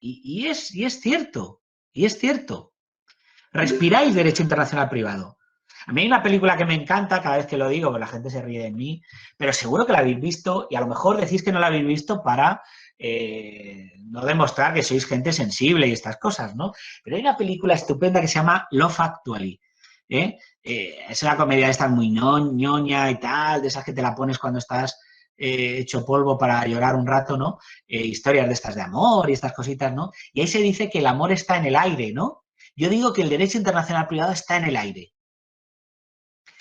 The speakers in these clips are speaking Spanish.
Y es cierto, y es cierto. Respiráis derecho internacional privado. A mí hay una película que me encanta, cada vez que lo digo, porque la gente se ríe de mí, pero seguro que la habéis visto y a lo mejor decís que no la habéis visto para no demostrar que sois gente sensible y estas cosas, ¿no? Pero hay una película estupenda que se llama Love Actually. Es una comedia de estas muy ñoña y tal, de esas que te la pones cuando estás hecho polvo para llorar un rato, ¿no? Historias de estas de amor y estas cositas, ¿no? Y ahí se dice que el amor está en el aire, ¿no? Yo digo que el derecho internacional privado está en el aire,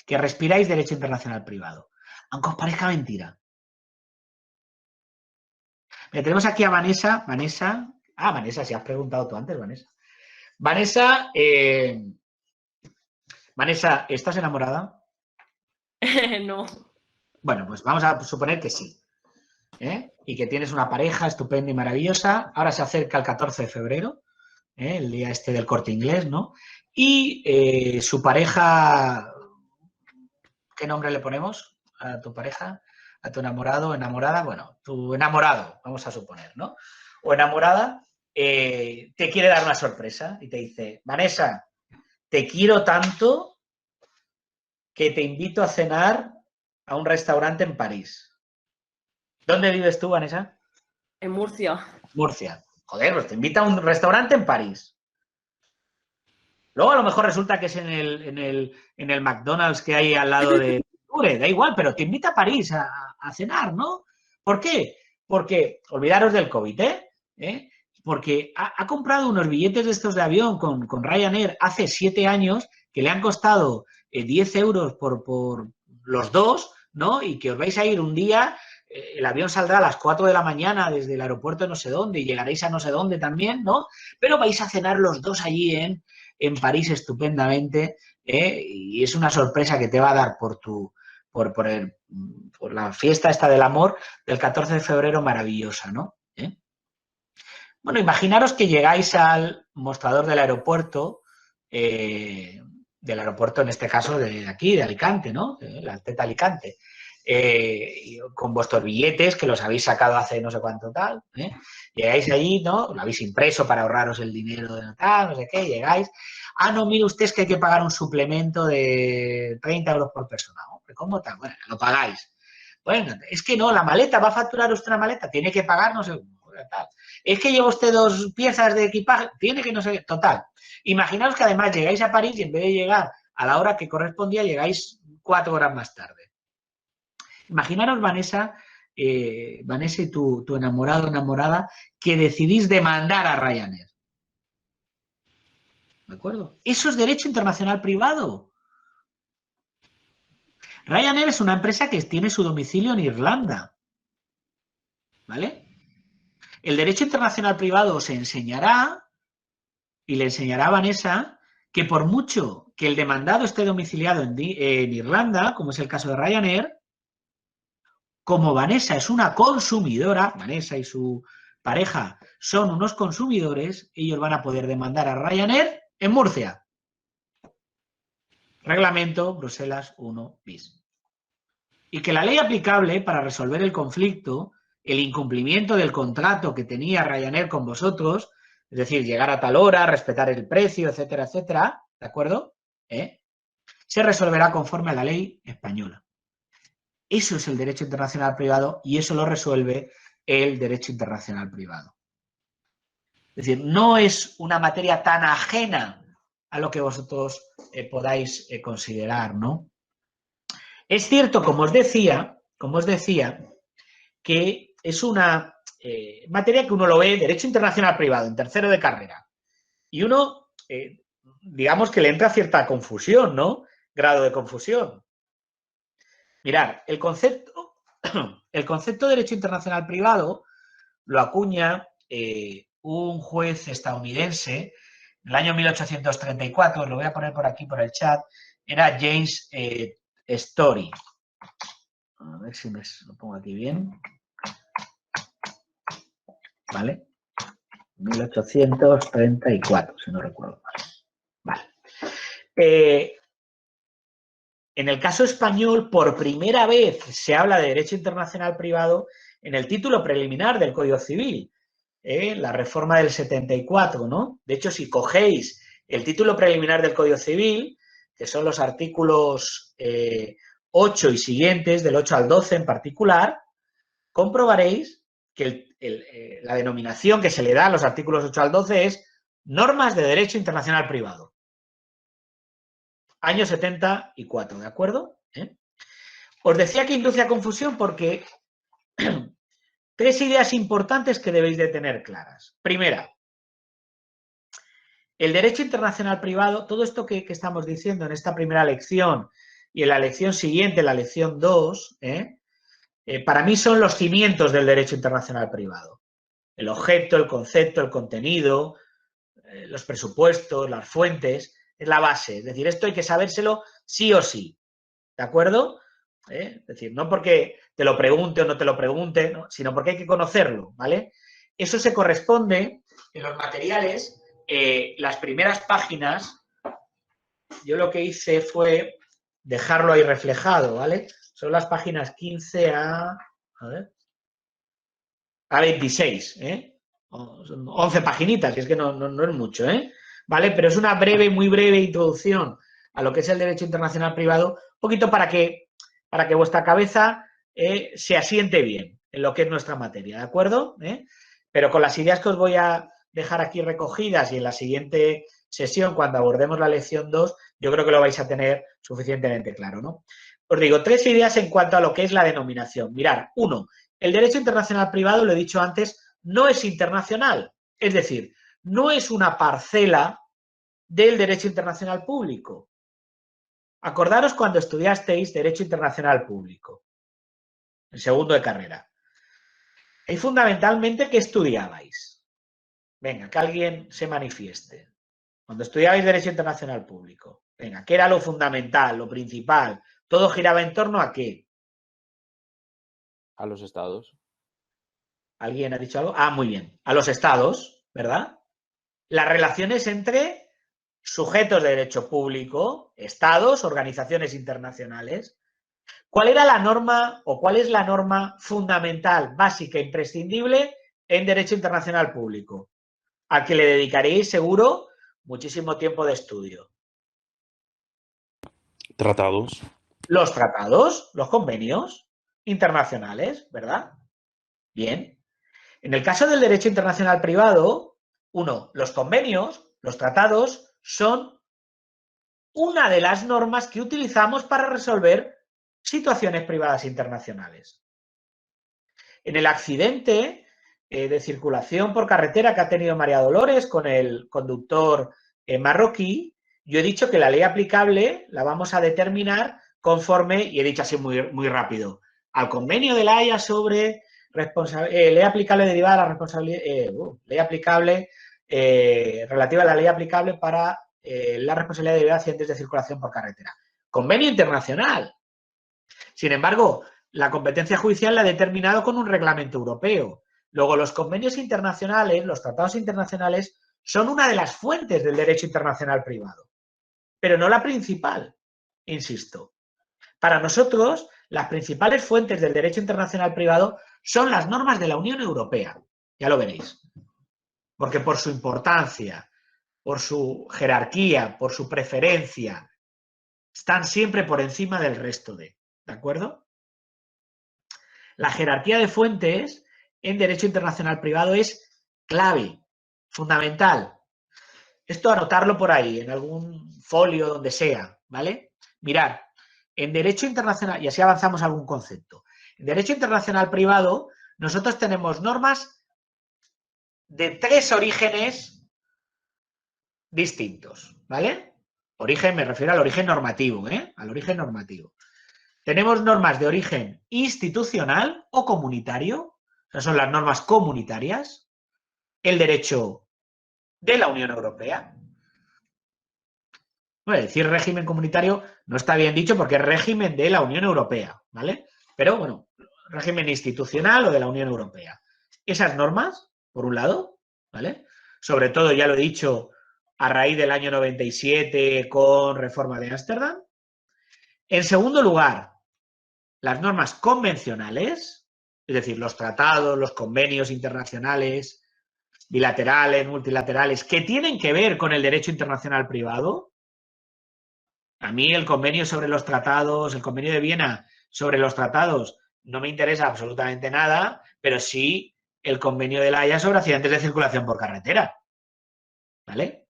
que respiráis derecho internacional privado, aunque os parezca mentira. Mira, tenemos aquí a Vanessa. Vanessa, si has preguntado tú antes, Vanessa. Vanessa, ¿estás enamorada? No. Bueno, pues vamos a suponer que sí. Y que tienes una pareja estupenda y maravillosa. Ahora se acerca el 14 de febrero, el día este del Corte Inglés, ¿no? Y su pareja, ¿qué nombre le ponemos a tu pareja? A tu enamorado o enamorada, bueno, tu enamorado, vamos a suponer, ¿no? O enamorada, te quiere dar una sorpresa y te dice, Vanessa, te quiero tanto que te invito a cenar a un restaurante en París. ¿Dónde vives tú, Vanessa? En Murcia. Murcia. Joder, pues te invita a un restaurante en París. Luego a lo mejor resulta que es en el McDonald's que hay al lado de Ure, da igual, pero te invita a París a cenar, ¿no? ¿Por qué? Porque, olvidaros del COVID, porque ha comprado unos billetes de estos de avión con Ryanair hace 7 años que le han costado 10 euros por los dos, ¿no? Y que os vais a ir un día, el avión saldrá a las 4 de la mañana desde el aeropuerto no sé dónde y llegaréis a no sé dónde también, ¿no? Pero vais a cenar los dos allí en París estupendamente, y es una sorpresa que te va a dar por la fiesta esta del amor del 14 de febrero maravillosa, ¿no? Bueno, imaginaros que llegáis al mostrador del aeropuerto en este caso de aquí, de Alicante, ¿no? La Alteta Alicante. Con vuestros billetes que los habéis sacado hace no sé cuánto tal, llegáis allí, ¿no? Lo habéis impreso para ahorraros el dinero de tal, no sé qué, llegáis. No, mire usted, es que hay que pagar un suplemento de 30 euros por persona. Hombre, ¿cómo tal? Bueno, lo pagáis. Bueno, es que no, la maleta, ¿va a facturar usted una maleta? Tiene que pagar, no sé, tal. Es que lleva usted 2 piezas de equipaje, tiene que no sé, total. Imaginaos que además llegáis a París y en vez de llegar a la hora que correspondía, llegáis 4 horas más tarde. Imaginaros, Vanessa y tu enamorado o enamorada, que decidís demandar a Ryanair. ¿De acuerdo? Eso es derecho internacional privado. Ryanair es una empresa que tiene su domicilio en Irlanda. ¿Vale? El derecho internacional privado os enseñará, y le enseñará a Vanessa, que por mucho que el demandado esté domiciliado en Irlanda, como es el caso de Ryanair, como Vanessa es una consumidora, Vanessa y su pareja son unos consumidores, ellos van a poder demandar a Ryanair en Murcia. Reglamento Bruselas 1 bis. Y que la ley aplicable para resolver el conflicto, el incumplimiento del contrato que tenía Ryanair con vosotros, es decir, llegar a tal hora, respetar el precio, etcétera, etcétera, ¿de acuerdo? Se resolverá conforme a la ley española. Eso es el derecho internacional privado y eso lo resuelve el derecho internacional privado. Es decir, no es una materia tan ajena a lo que vosotros podáis considerar, ¿no? Es cierto, como os decía, que es una materia que uno lo ve derecho internacional privado en tercero de carrera y uno, digamos que le entra cierta confusión, ¿no? Grado de confusión. Mirad, el concepto de derecho internacional privado lo acuña un juez estadounidense en el año 1834, lo voy a poner por aquí por el chat, era James Story. A ver si me lo pongo aquí bien. ¿Vale? 1834, si no recuerdo mal. Vale. En el caso español, por primera vez se habla de derecho internacional privado en el título preliminar del Código Civil. la reforma del 74, ¿no? De hecho, si cogéis el título preliminar del Código Civil, que son los artículos 8 y siguientes, del 8 al 12 en particular, comprobaréis que la denominación que se le da a los artículos 8 al 12 es normas de derecho internacional privado. Año 74, ¿de acuerdo? Os decía que induce a confusión porque tres ideas importantes que debéis de tener claras. Primera, el derecho internacional privado, todo esto que estamos diciendo en esta primera lección y en la lección siguiente, la lección 2, para mí son los cimientos del derecho internacional privado. El objeto, el concepto, el contenido, los presupuestos, las fuentes, es la base. Es decir, esto hay que sabérselo sí o sí. ¿De acuerdo? Es decir, no porque te lo pregunte o no te lo pregunte, ¿no? Sino porque hay que conocerlo, ¿vale? Eso se corresponde en los materiales, las primeras páginas, yo lo que hice fue dejarlo ahí reflejado, ¿vale? Son las páginas 15 a 26, Son 11 paginitas, que es que no es mucho, ¿vale? Pero es una muy breve introducción a lo que es el derecho internacional privado, un poquito para que vuestra cabeza se asiente bien en lo que es nuestra materia, ¿de acuerdo? Pero con las ideas que os voy a dejar aquí recogidas y en la siguiente sesión, cuando abordemos la lección 2, yo creo que lo vais a tener suficientemente claro, ¿no? Os digo, tres ideas en cuanto a lo que es la denominación. Mirad, uno, el derecho internacional privado, lo he dicho antes, no es internacional. Es decir, no es una parcela del derecho internacional público. Acordaros cuando estudiasteis Derecho Internacional Público, en segundo de carrera. Y fundamentalmente, ¿qué estudiabais? Venga, que alguien se manifieste. Cuando estudiabais Derecho Internacional Público. Venga, ¿qué era lo fundamental, lo principal? ¿Todo giraba en torno a qué? A los estados. ¿Alguien ha dicho algo? Ah, muy bien. A los estados, ¿verdad? Las relaciones entre sujetos de derecho público, estados, organizaciones internacionales. ¿Cuál era la norma o cuál es la norma fundamental, básica, imprescindible en derecho internacional público? Al que le dedicaréis seguro muchísimo tiempo de estudio. Tratados. Los tratados, los convenios internacionales, ¿verdad? Bien. En el caso del derecho internacional privado, los convenios, los tratados, son una de las normas que utilizamos para resolver situaciones privadas internacionales. En el accidente de circulación por carretera que ha tenido María Dolores con el conductor marroquí, yo he dicho que la ley aplicable la vamos a determinar conforme, y he dicho así muy rápido, al convenio de la Haya sobre ley aplicable derivada de la responsabilidad, ley aplicable relativa a la ley aplicable para la responsabilidad derivada de accidentes de circulación por carretera. Convenio internacional. Sin embargo, la competencia judicial la ha determinado con un reglamento europeo. Luego, los convenios internacionales, los tratados internacionales, son una de las fuentes del derecho internacional privado, pero no la principal, insisto. Para nosotros, las principales fuentes del derecho internacional privado son las normas de la Unión Europea. Ya lo veréis. Porque por su importancia, por su jerarquía, por su preferencia, están siempre por encima del resto ¿de acuerdo? La jerarquía de fuentes en derecho internacional privado es clave, fundamental. Esto anotarlo por ahí, en algún folio, donde sea, ¿vale? Mirad, en derecho internacional, y así avanzamos a algún concepto. En derecho internacional privado, nosotros tenemos normas de tres orígenes distintos, ¿vale? Origen, me refiero al origen normativo, Al origen normativo. Tenemos normas de origen institucional o comunitario, esas son las normas comunitarias, el derecho de la Unión Europea. Bueno, decir régimen comunitario no está bien dicho porque es régimen de la Unión Europea, ¿vale? Pero bueno, régimen institucional o de la Unión Europea. Esas normas, por un lado, ¿vale? Sobre todo, ya lo he dicho, a raíz del año 97 con reforma de Ámsterdam. En segundo lugar, las normas convencionales, es decir, los tratados, los convenios internacionales, bilaterales, multilaterales, que tienen que ver con el derecho internacional privado. A mí el convenio sobre los tratados, el convenio de Viena sobre los tratados, no me interesa absolutamente nada, pero sí el convenio de La Haya sobre accidentes de circulación por carretera. ¿Vale?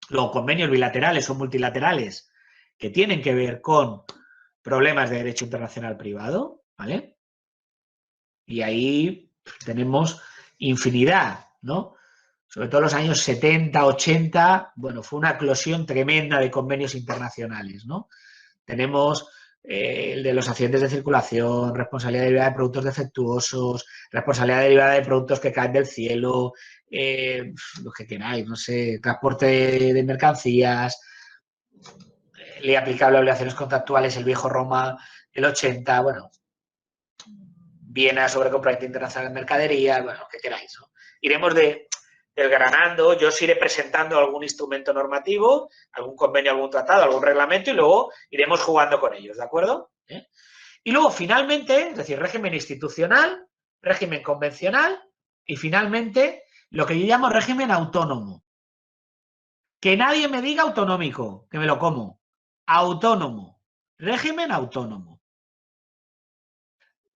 Luego, convenios bilaterales o multilaterales que tienen que ver con problemas de derecho internacional privado, ¿vale? Y ahí tenemos infinidad, ¿no? Sobre todo en los años 70, 80, bueno, fue una eclosión tremenda de convenios internacionales, ¿no? Tenemos el de los accidentes de circulación, responsabilidad derivada de productos defectuosos, responsabilidad derivada de productos que caen del cielo, lo que queráis, no sé, transporte de mercancías, ley aplicable a obligaciones contractuales, el viejo Roma, el 80, bueno, Viena sobre compraventa internacional de mercaderías, bueno, lo que queráis, ¿no? Iremos desgranando, yo os iré presentando algún instrumento normativo, algún convenio, algún tratado, algún reglamento y luego iremos jugando con ellos, ¿de acuerdo? Y luego, finalmente, es decir, régimen institucional, régimen convencional y, finalmente, lo que yo llamo régimen autónomo. Que nadie me diga autonómico, que me lo como. Autónomo. Régimen autónomo.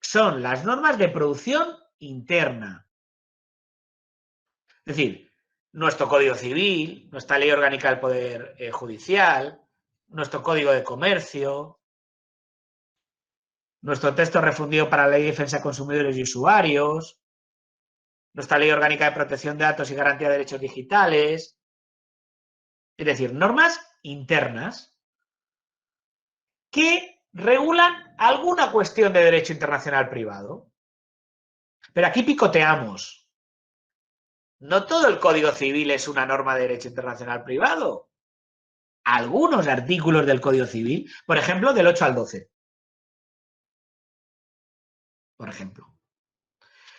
Son las normas de producción interna. Es decir, nuestro Código Civil, nuestra Ley Orgánica del Poder Judicial, nuestro Código de Comercio, nuestro texto refundido para la Ley de Defensa de Consumidores y Usuarios, nuestra Ley Orgánica de Protección de Datos y Garantía de Derechos Digitales. Es decir, normas internas que regulan alguna cuestión de derecho internacional privado. Pero aquí picoteamos. No todo el Código Civil es una norma de derecho internacional privado. Algunos artículos del Código Civil, por ejemplo, del 8 al 12. Por ejemplo.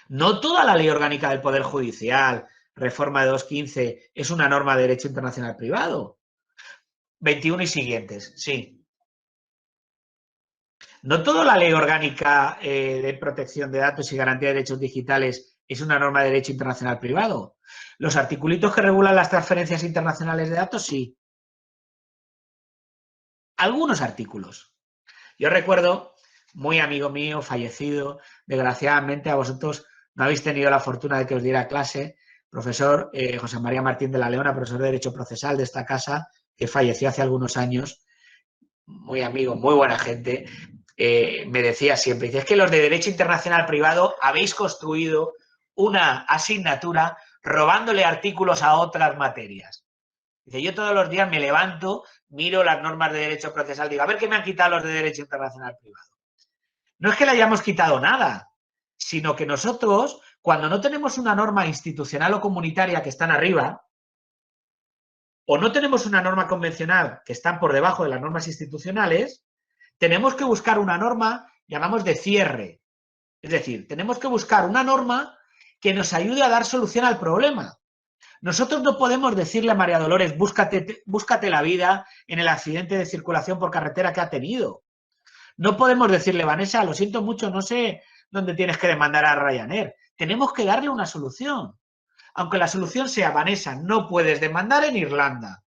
No toda la Ley Orgánica del Poder Judicial, reforma de 215, es una norma de derecho internacional privado. 21 y siguientes, sí. No toda la Ley Orgánica de Protección de Datos y Garantía de Derechos Digitales es una norma de derecho internacional privado. Los articulitos que regulan las transferencias internacionales de datos, sí. Algunos artículos. Yo recuerdo, muy amigo mío, fallecido, desgraciadamente a vosotros no habéis tenido la fortuna de que os diera clase, profesor José María Martín de la Leona, profesor de Derecho Procesal de esta casa, que falleció hace algunos años, muy amigo, muy buena gente, me decía siempre, dice, es que los de Derecho Internacional Privado habéis construido una asignatura robándole artículos a otras materias. Dice, yo todos los días me levanto, miro las normas de Derecho Procesal, digo, a ver qué me han quitado los de Derecho Internacional Privado. No es que le hayamos quitado nada, sino que nosotros, cuando no tenemos una norma institucional o comunitaria que están arriba, o no tenemos una norma convencional que están por debajo de las normas institucionales, tenemos que buscar una norma, llamamos de cierre. Es decir, tenemos que buscar una norma que nos ayude a dar solución al problema. Nosotros no podemos decirle a María Dolores, búscate la vida en el accidente de circulación por carretera que ha tenido. No podemos decirle, Vanessa, lo siento mucho, no sé dónde tienes que demandar a Ryanair. Tenemos que darle una solución. Aunque la solución sea, Vanessa, no puedes demandar en Irlanda.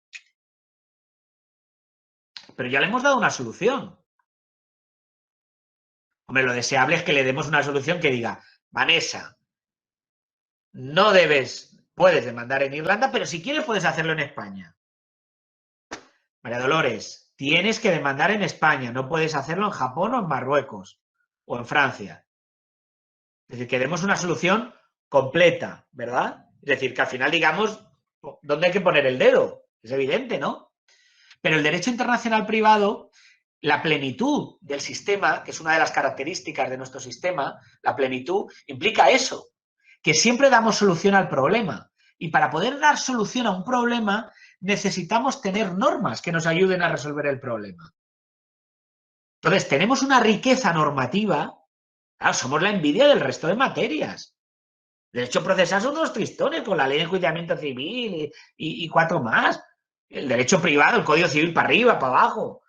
Pero ya le hemos dado una solución. Hombre, lo deseable es que le demos una solución que diga, Vanessa, no puedes demandar en Irlanda, pero si quieres puedes hacerlo en España. María Dolores, tienes que demandar en España, no puedes hacerlo en Japón o en Marruecos o en Francia. Es decir, que demos una solución completa, ¿verdad? Es decir, que al final digamos dónde hay que poner el dedo. Es evidente, ¿no? Pero el derecho internacional privado, la plenitud del sistema, que es una de las características de nuestro sistema, la plenitud implica eso, que siempre damos solución al problema. Y para poder dar solución a un problema necesitamos tener normas que nos ayuden a resolver el problema. Entonces, tenemos una riqueza normativa. Claro, somos la envidia del resto de materias. Derecho procesal son unos tristones con la ley de enjuiciamiento civil y 4 más. El derecho privado, el Código Civil para arriba, para abajo.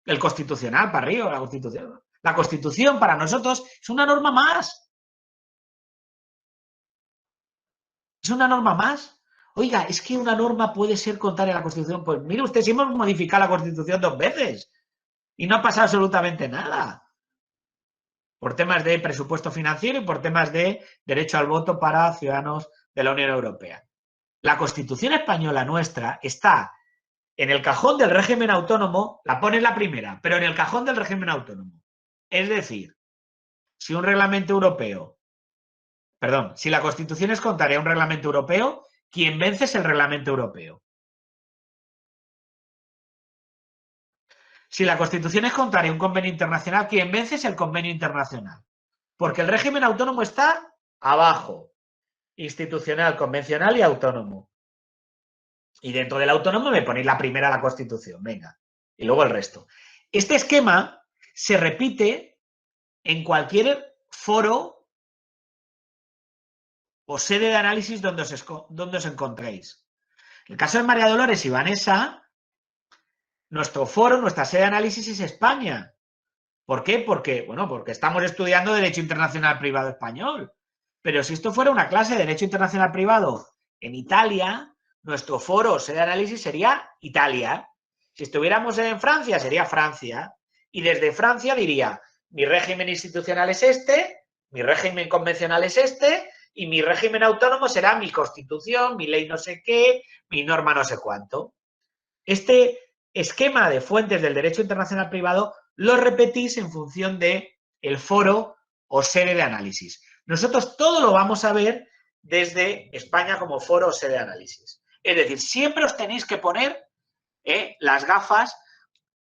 El constitucional para arriba, la Constitución. La Constitución para nosotros es una norma más. Es una norma más. Oiga, es que una norma puede ser contraria a la Constitución. Pues mire usted, si hemos modificado la Constitución 2 veces y no ha pasado absolutamente nada. Por temas de presupuesto financiero y por temas de derecho al voto para ciudadanos de la Unión Europea. La Constitución española nuestra está en el cajón del régimen autónomo, la pone en la primera, pero en el cajón del régimen autónomo. Es decir, si un reglamento europeo, perdón, si la Constitución es contraria a un reglamento europeo, quien vence es el reglamento europeo. Si la Constitución es contraria a un convenio internacional, quien vence es el convenio internacional. Porque el régimen autónomo está abajo. Institucional, convencional y autónomo. Y dentro del autónomo me ponéis la primera, la Constitución. Venga. Y luego el resto. Este esquema se repite en cualquier foro o sede de análisis donde os encontréis. En el caso de María Dolores y Vanessa, nuestro foro, nuestra sede de análisis es España. ¿Por qué? Porque estamos estudiando Derecho Internacional Privado Español. Pero si esto fuera una clase de Derecho Internacional Privado en Italia, nuestro foro o sede de análisis sería Italia. Si estuviéramos en Francia, sería Francia. Y desde Francia diría, mi régimen institucional es este, mi régimen convencional es este, y mi régimen autónomo será mi constitución, mi ley no sé qué, mi norma no sé cuánto. Este esquema de fuentes del derecho internacional privado lo repetís en función de el foro o sede de análisis. Nosotros todo lo vamos a ver desde España como foro o sede de análisis. Es decir, siempre os tenéis que poner las gafas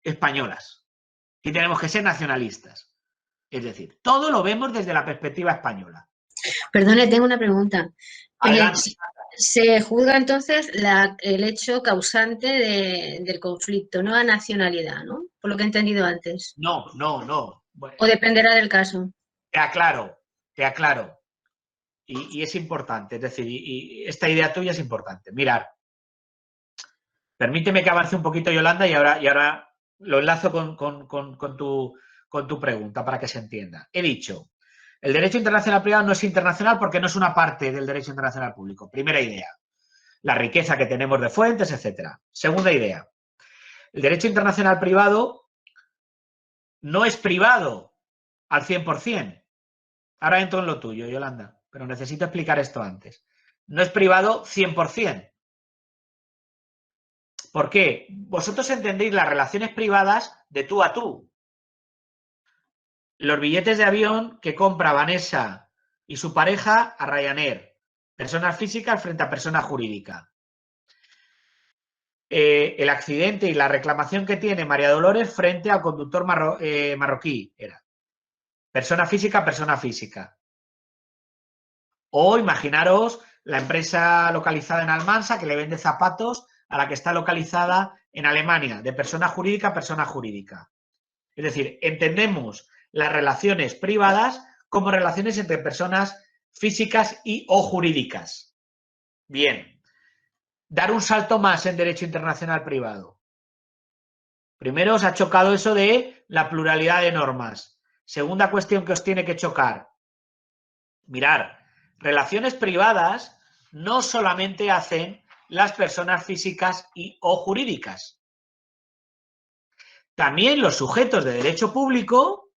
españolas y tenemos que ser nacionalistas. Es decir, todo lo vemos desde la perspectiva española. Perdone, tengo una pregunta. Adelante. Se juzga entonces el hecho causante del conflicto, no la nacionalidad, ¿no? Por lo que he entendido antes. No. Bueno, ¿O dependerá del caso? Te aclaro. Y es importante, es decir, y esta idea tuya es importante. Mirad, permíteme que avance un poquito, Yolanda, y ahora lo enlazo con tu pregunta para que se entienda. He dicho, el derecho internacional privado no es internacional porque no es una parte del derecho internacional público. Primera idea. La riqueza que tenemos de fuentes, etcétera. Segunda idea. El derecho internacional privado no es privado al 100%. Ahora entro en lo tuyo, Yolanda, pero necesito explicar esto antes. No es privado 100%. ¿Por qué? Vosotros entendéis las relaciones privadas de tú a tú. Los billetes de avión que compra Vanessa y su pareja a Ryanair. Personas físicas frente a persona jurídica. El accidente y la reclamación que tiene María Dolores frente al conductor marroquí. Era persona física, persona física. O imaginaros la empresa localizada en Almansa que le vende zapatos a la que está localizada en Alemania, de persona jurídica a persona jurídica. Es decir, entendemos las relaciones privadas como relaciones entre personas físicas y o jurídicas. Bien, dar un salto más en derecho internacional privado. Primero os ha chocado eso de la pluralidad de normas. Segunda cuestión que os tiene que chocar. Mirar, relaciones privadas no solamente hacen las personas físicas y o jurídicas. También los sujetos de derecho público,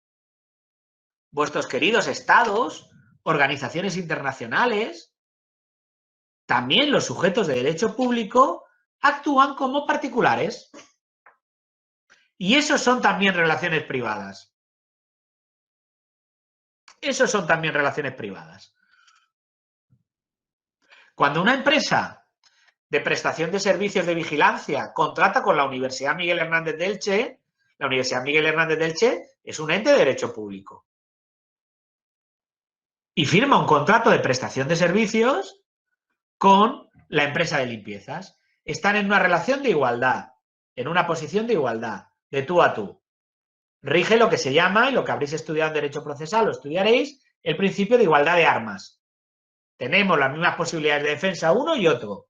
vuestros queridos estados, organizaciones internacionales, también los sujetos de derecho público actúan como particulares. Y esos son también relaciones privadas. Esos son también relaciones privadas. Cuando una empresa de prestación de servicios de vigilancia contrata con la Universidad Miguel Hernández de Elche, la Universidad Miguel Hernández de Elche es un ente de derecho público. Y firma un contrato de prestación de servicios con la empresa de limpiezas. Están en una relación de igualdad, en una posición de igualdad, de tú a tú. Rige lo que se llama, y lo que habréis estudiado en Derecho Procesal, lo estudiaréis, el principio de igualdad de armas. Tenemos las mismas posibilidades de defensa uno y otro.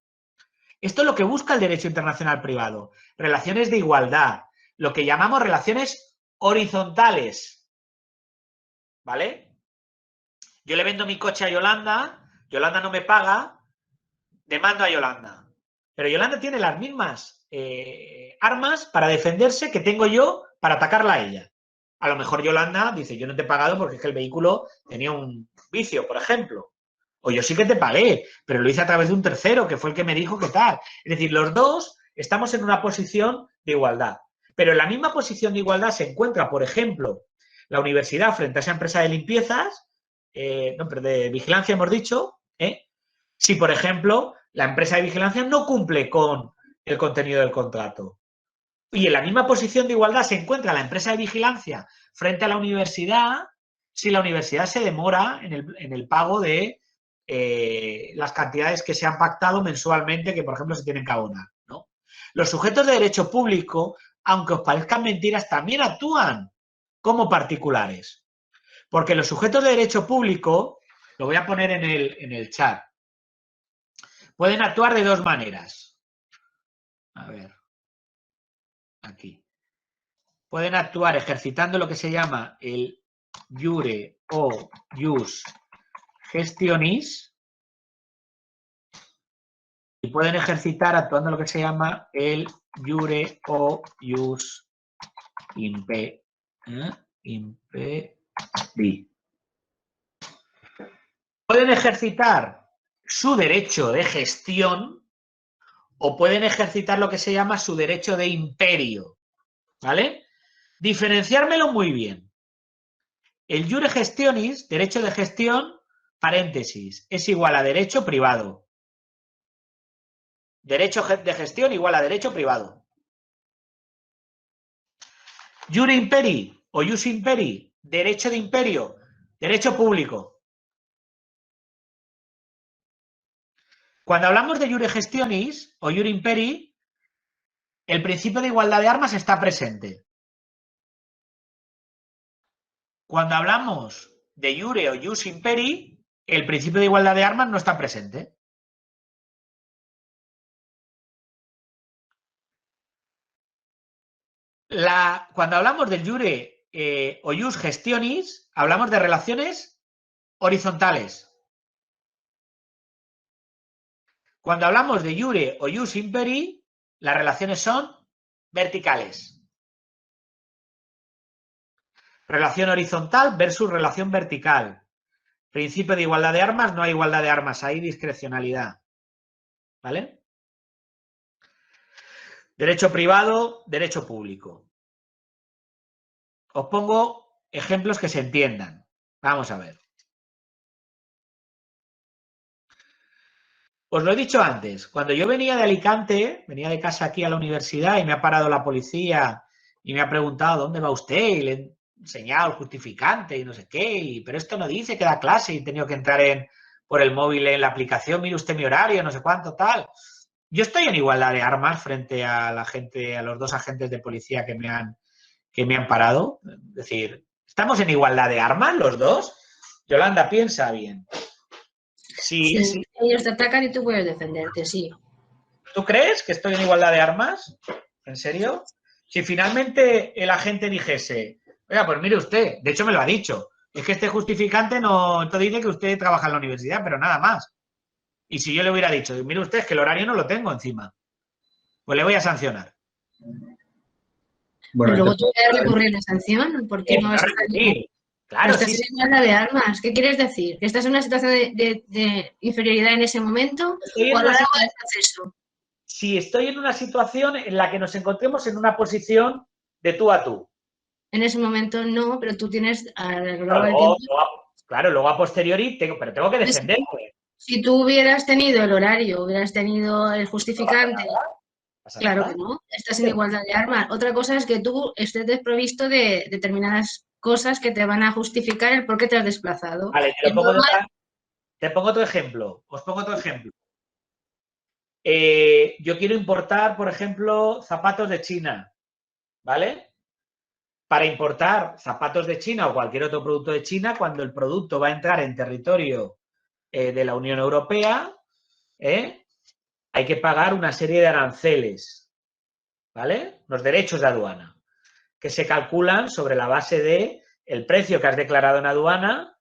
Esto es lo que busca el derecho internacional privado. Relaciones de igualdad. Lo que llamamos relaciones horizontales. ¿Vale? Yo le vendo mi coche a Yolanda, Yolanda no me paga, demando a Yolanda. Pero Yolanda tiene las mismas armas para defenderse que tengo yo para atacarla a ella. A lo mejor Yolanda dice, yo no te he pagado porque es que el vehículo tenía un vicio, por ejemplo. O yo sí que te pagué, pero lo hice a través de un tercero, que fue el que me dijo que tal. Es decir, los dos estamos en una posición de igualdad. Pero en la misma posición de igualdad se encuentra, por ejemplo, la universidad frente a esa empresa de limpiezas, no, pero de vigilancia hemos dicho, si, por ejemplo, la empresa de vigilancia no cumple con el contenido del contrato. Y en la misma posición de igualdad se encuentra la empresa de vigilancia frente a la universidad si la universidad se demora en el pago de las cantidades que se han pactado mensualmente que, por ejemplo, se tienen que abonar, ¿no? Los sujetos de derecho público, aunque os parezcan mentiras, también actúan como particulares. Porque los sujetos de derecho público, lo voy a poner en el chat, pueden actuar de dos maneras. A ver. Aquí. Pueden actuar ejercitando lo que se llama el iure o ius gestionis y pueden ejercitar actuando lo que se llama el iure o ius impedi. Pueden ejercitar su derecho de gestión o pueden ejercitar lo que se llama su derecho de imperio, ¿vale? Diferenciármelo muy bien. El iure gestionis, derecho de gestión, paréntesis, es igual a derecho privado. Derecho de gestión igual a derecho privado. Iure imperi o ius imperi, derecho de imperio, derecho público. Cuando hablamos de iure gestionis o iure imperi, el principio de igualdad de armas está presente. Cuando hablamos de iure o ius imperi, el principio de igualdad de armas no está presente. Cuando hablamos del iure o ius gestionis, hablamos de relaciones horizontales. Cuando hablamos de iure o ius imperi, las relaciones son verticales. Relación horizontal versus relación vertical. Principio de igualdad de armas, no hay igualdad de armas, hay discrecionalidad. ¿Vale? Derecho privado, derecho público. Os pongo ejemplos que se entiendan. Vamos a ver. Os lo he dicho antes, cuando yo venía de Alicante, venía de casa aquí a la universidad y me ha parado la policía y me ha preguntado ¿dónde va usted? Y le he enseñado el justificante y no sé qué, pero esto no dice que da clase y he tenido que entrar por el móvil en la aplicación, mire usted mi horario, no sé cuánto, tal. Yo estoy en igualdad de armas frente a la gente, a los dos agentes de policía que me han parado. Es decir, ¿estamos en igualdad de armas los dos? Yolanda, piensa bien. Sí. Ellos te atacan y tú puedes defenderte, sí. ¿Tú crees que estoy en igualdad de armas? ¿En serio? Si finalmente el agente dijese, oiga, pues mire usted, de hecho me lo ha dicho, es que este justificante no te dice que usted trabaja en la universidad, pero nada más. Y si yo le hubiera dicho, mire usted, es que el horario no lo tengo encima, pues le voy a sancionar. Bueno, pero luego tú puedes recurrir la sanción, ¿por qué no vas a recurrir? Claro, estás en igualdad de armas. ¿Qué quieres decir? ¿Que estás en una situación de inferioridad en ese momento o a lo largo del proceso? Si estoy en una situación en la que nos encontremos en una posición de tú a tú. En ese momento no, pero tú tienes a lo largo del tiempo. Claro, luego a posteriori, pero tengo que defenderme. Si tú hubieras tenido el horario, hubieras tenido el justificante, claro que no, estás en igualdad de armas. Otra cosa es que tú estés desprovisto de determinadas cosas que te van a justificar el por qué te has desplazado. Vale, te pongo otro ejemplo. Os pongo otro ejemplo. Yo quiero importar, por ejemplo, zapatos de China, ¿vale? Para importar zapatos de China o cualquier otro producto de China, cuando el producto va a entrar en territorio de la Unión Europea, hay que pagar una serie de aranceles, ¿vale? Los derechos de aduana, que se calculan sobre la base de el precio que has declarado en aduana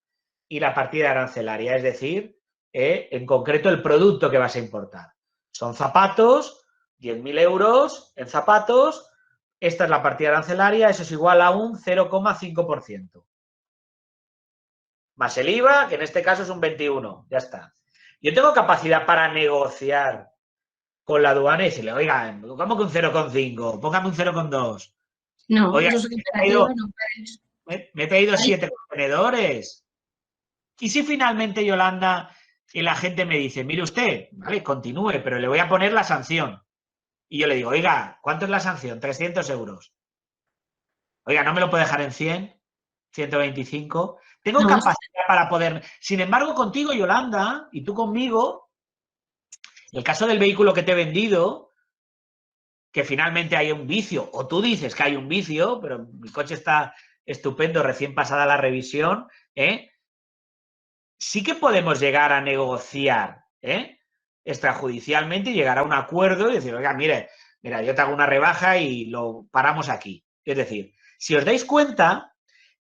y la partida arancelaria, es decir, en concreto el producto que vas a importar. Son zapatos, 10.000 euros en zapatos, esta es la partida arancelaria, eso es igual a un 0,5%. Más el IVA, que en este caso es un 21%, ya está. Yo tengo capacidad para negociar con la aduana y decirle, oiga, ¿cómo que un 0,5? Póngame un 0,2. No, Oiga, eso es imperativo, no puedes. me he traído Ahí. 7 contenedores. Y si finalmente, Yolanda, el agente me dice, mire usted, vale, continúe, pero le voy a poner la sanción. Y yo le digo, oiga, ¿cuánto es la sanción? 300 euros. Oiga, ¿no me lo puede dejar en 100? 125. Tengo No, capacidad para poder. Sin embargo, contigo, Yolanda, y tú conmigo, el caso del vehículo que te he vendido, que finalmente hay un vicio, o tú dices que hay un vicio, pero mi coche está estupendo, recién pasada la revisión, sí que podemos llegar a negociar extrajudicialmente y llegar a un acuerdo y decir, oiga, mira, yo te hago una rebaja y lo paramos aquí. Es decir, si os dais cuenta,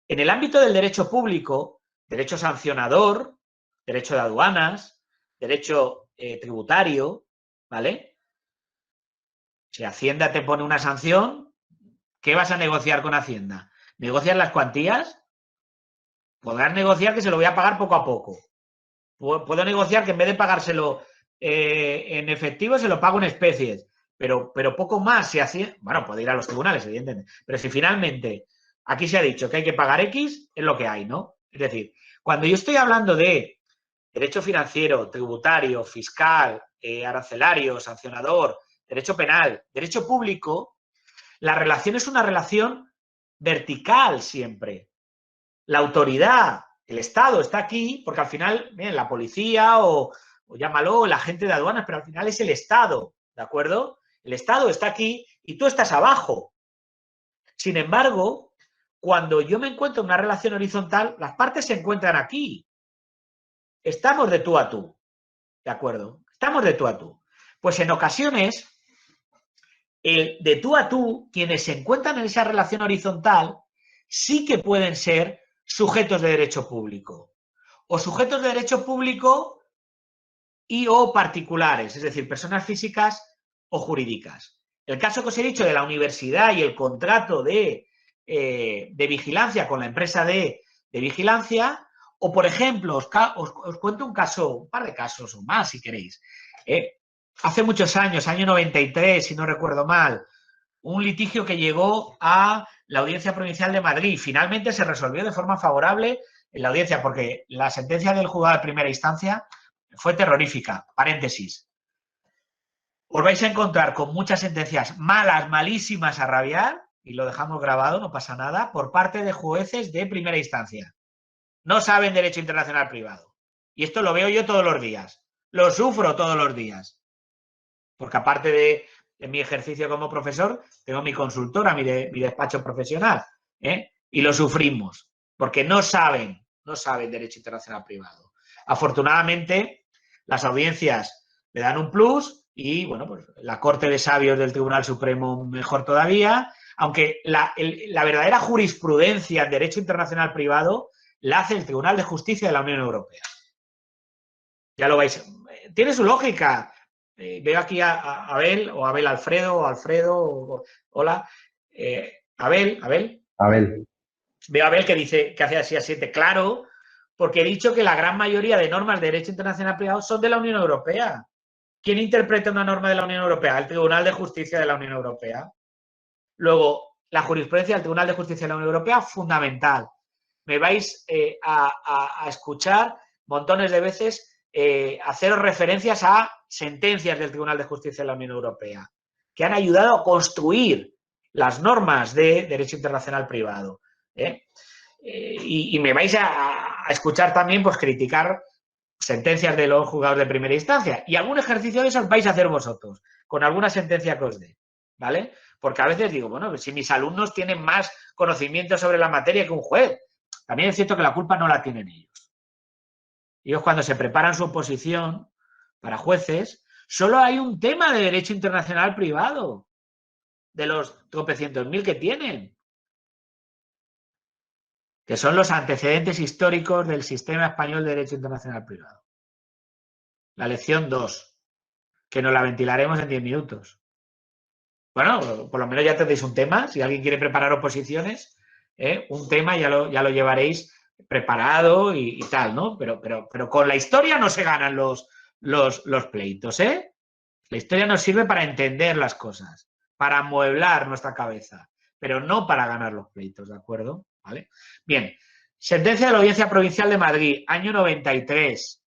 en el ámbito del derecho público, derecho sancionador, derecho de aduanas, derecho tributario, ¿vale? Si Hacienda te pone una sanción, ¿qué vas a negociar con Hacienda? ¿Negocias las cuantías? Podrás negociar que se lo voy a pagar poco a poco. Puedo negociar que en vez de pagárselo en efectivo, se lo pago en especies. Pero poco más se hacía. Bueno, puede ir a los tribunales, evidentemente. Pero si finalmente aquí se ha dicho que hay que pagar X, es lo que hay, ¿no? Es decir, cuando yo estoy hablando de derecho financiero, tributario, fiscal, arancelario, sancionador, derecho penal, derecho público, la relación es una relación vertical siempre. La autoridad, el Estado está aquí porque al final, miren, la policía o llámalo, el agente de aduanas, pero al final es el Estado, ¿de acuerdo? El Estado está aquí y tú estás abajo. Sin embargo, cuando yo me encuentro en una relación horizontal, las partes se encuentran aquí. Estamos de tú a tú, ¿de acuerdo? Estamos de tú a tú. Pues en ocasiones, de tú a tú, quienes se encuentran en esa relación horizontal, sí que pueden ser sujetos de derecho público. O sujetos de derecho público y o particulares, es decir, personas físicas o jurídicas. El caso que os he dicho de la universidad y el contrato de vigilancia con la empresa de vigilancia, o por ejemplo, os cuento un caso, un par de casos o más si queréis. Hace muchos años, año 93, si no recuerdo mal, un litigio que llegó a la Audiencia Provincial de Madrid. Finalmente se resolvió de forma favorable en la audiencia porque la sentencia del juzgado de primera instancia fue terrorífica. Paréntesis. Os vais a encontrar con muchas sentencias malas, malísimas a rabiar, y lo dejamos grabado, no pasa nada, por parte de jueces de primera instancia. No saben derecho internacional privado. Y esto lo veo yo todos los días. Lo sufro todos los días. Porque aparte de mi ejercicio como profesor, tengo mi consultora, mi despacho profesional, y lo sufrimos, porque no saben derecho internacional privado. Afortunadamente, las audiencias le dan un plus y, bueno, pues la Corte de Sabios del Tribunal Supremo mejor todavía, aunque la verdadera jurisprudencia en derecho internacional privado la hace el Tribunal de Justicia de la Unión Europea. Ya lo vais. Tiene su lógica. Veo aquí a Abel, o Abel Alfredo, o Alfredo, hola. Abel. Veo a Abel que dice que hace así asiente. Claro, porque he dicho que la gran mayoría de normas de derecho internacional privado son de la Unión Europea. ¿Quién interpreta una norma de la Unión Europea? El Tribunal de Justicia de la Unión Europea. Luego, la jurisprudencia del Tribunal de Justicia de la Unión Europea, fundamental. Me vais a escuchar montones de veces haceros referencias a sentencias del Tribunal de Justicia de la Unión Europea que han ayudado a construir las normas de derecho internacional privado. Y me vais a escuchar también pues criticar sentencias de los juzgados de primera instancia. Y algún ejercicio de esos vais a hacer vosotros, con alguna sentencia que os dé, ¿vale? Porque a veces digo, bueno, si mis alumnos tienen más conocimiento sobre la materia que un juez, también es cierto que la culpa no la tienen ellos. Ellos cuando se preparan su oposición para jueces, solo hay un tema de derecho internacional privado, de los tropecientos mil que tienen, que son los antecedentes históricos del sistema español de derecho internacional privado. la lección 2, que nos la ventilaremos en 10 minutos. Bueno, por lo menos ya tendréis un tema. Si alguien quiere preparar oposiciones, un tema ya lo llevaréis preparado y tal, ¿no? Pero con la historia no se ganan los pleitos, ¿eh? La historia nos sirve para entender las cosas, para amueblar nuestra cabeza, pero no para ganar los pleitos, ¿de acuerdo? ¿Vale? Bien, sentencia de la Audiencia Provincial de Madrid, año 93,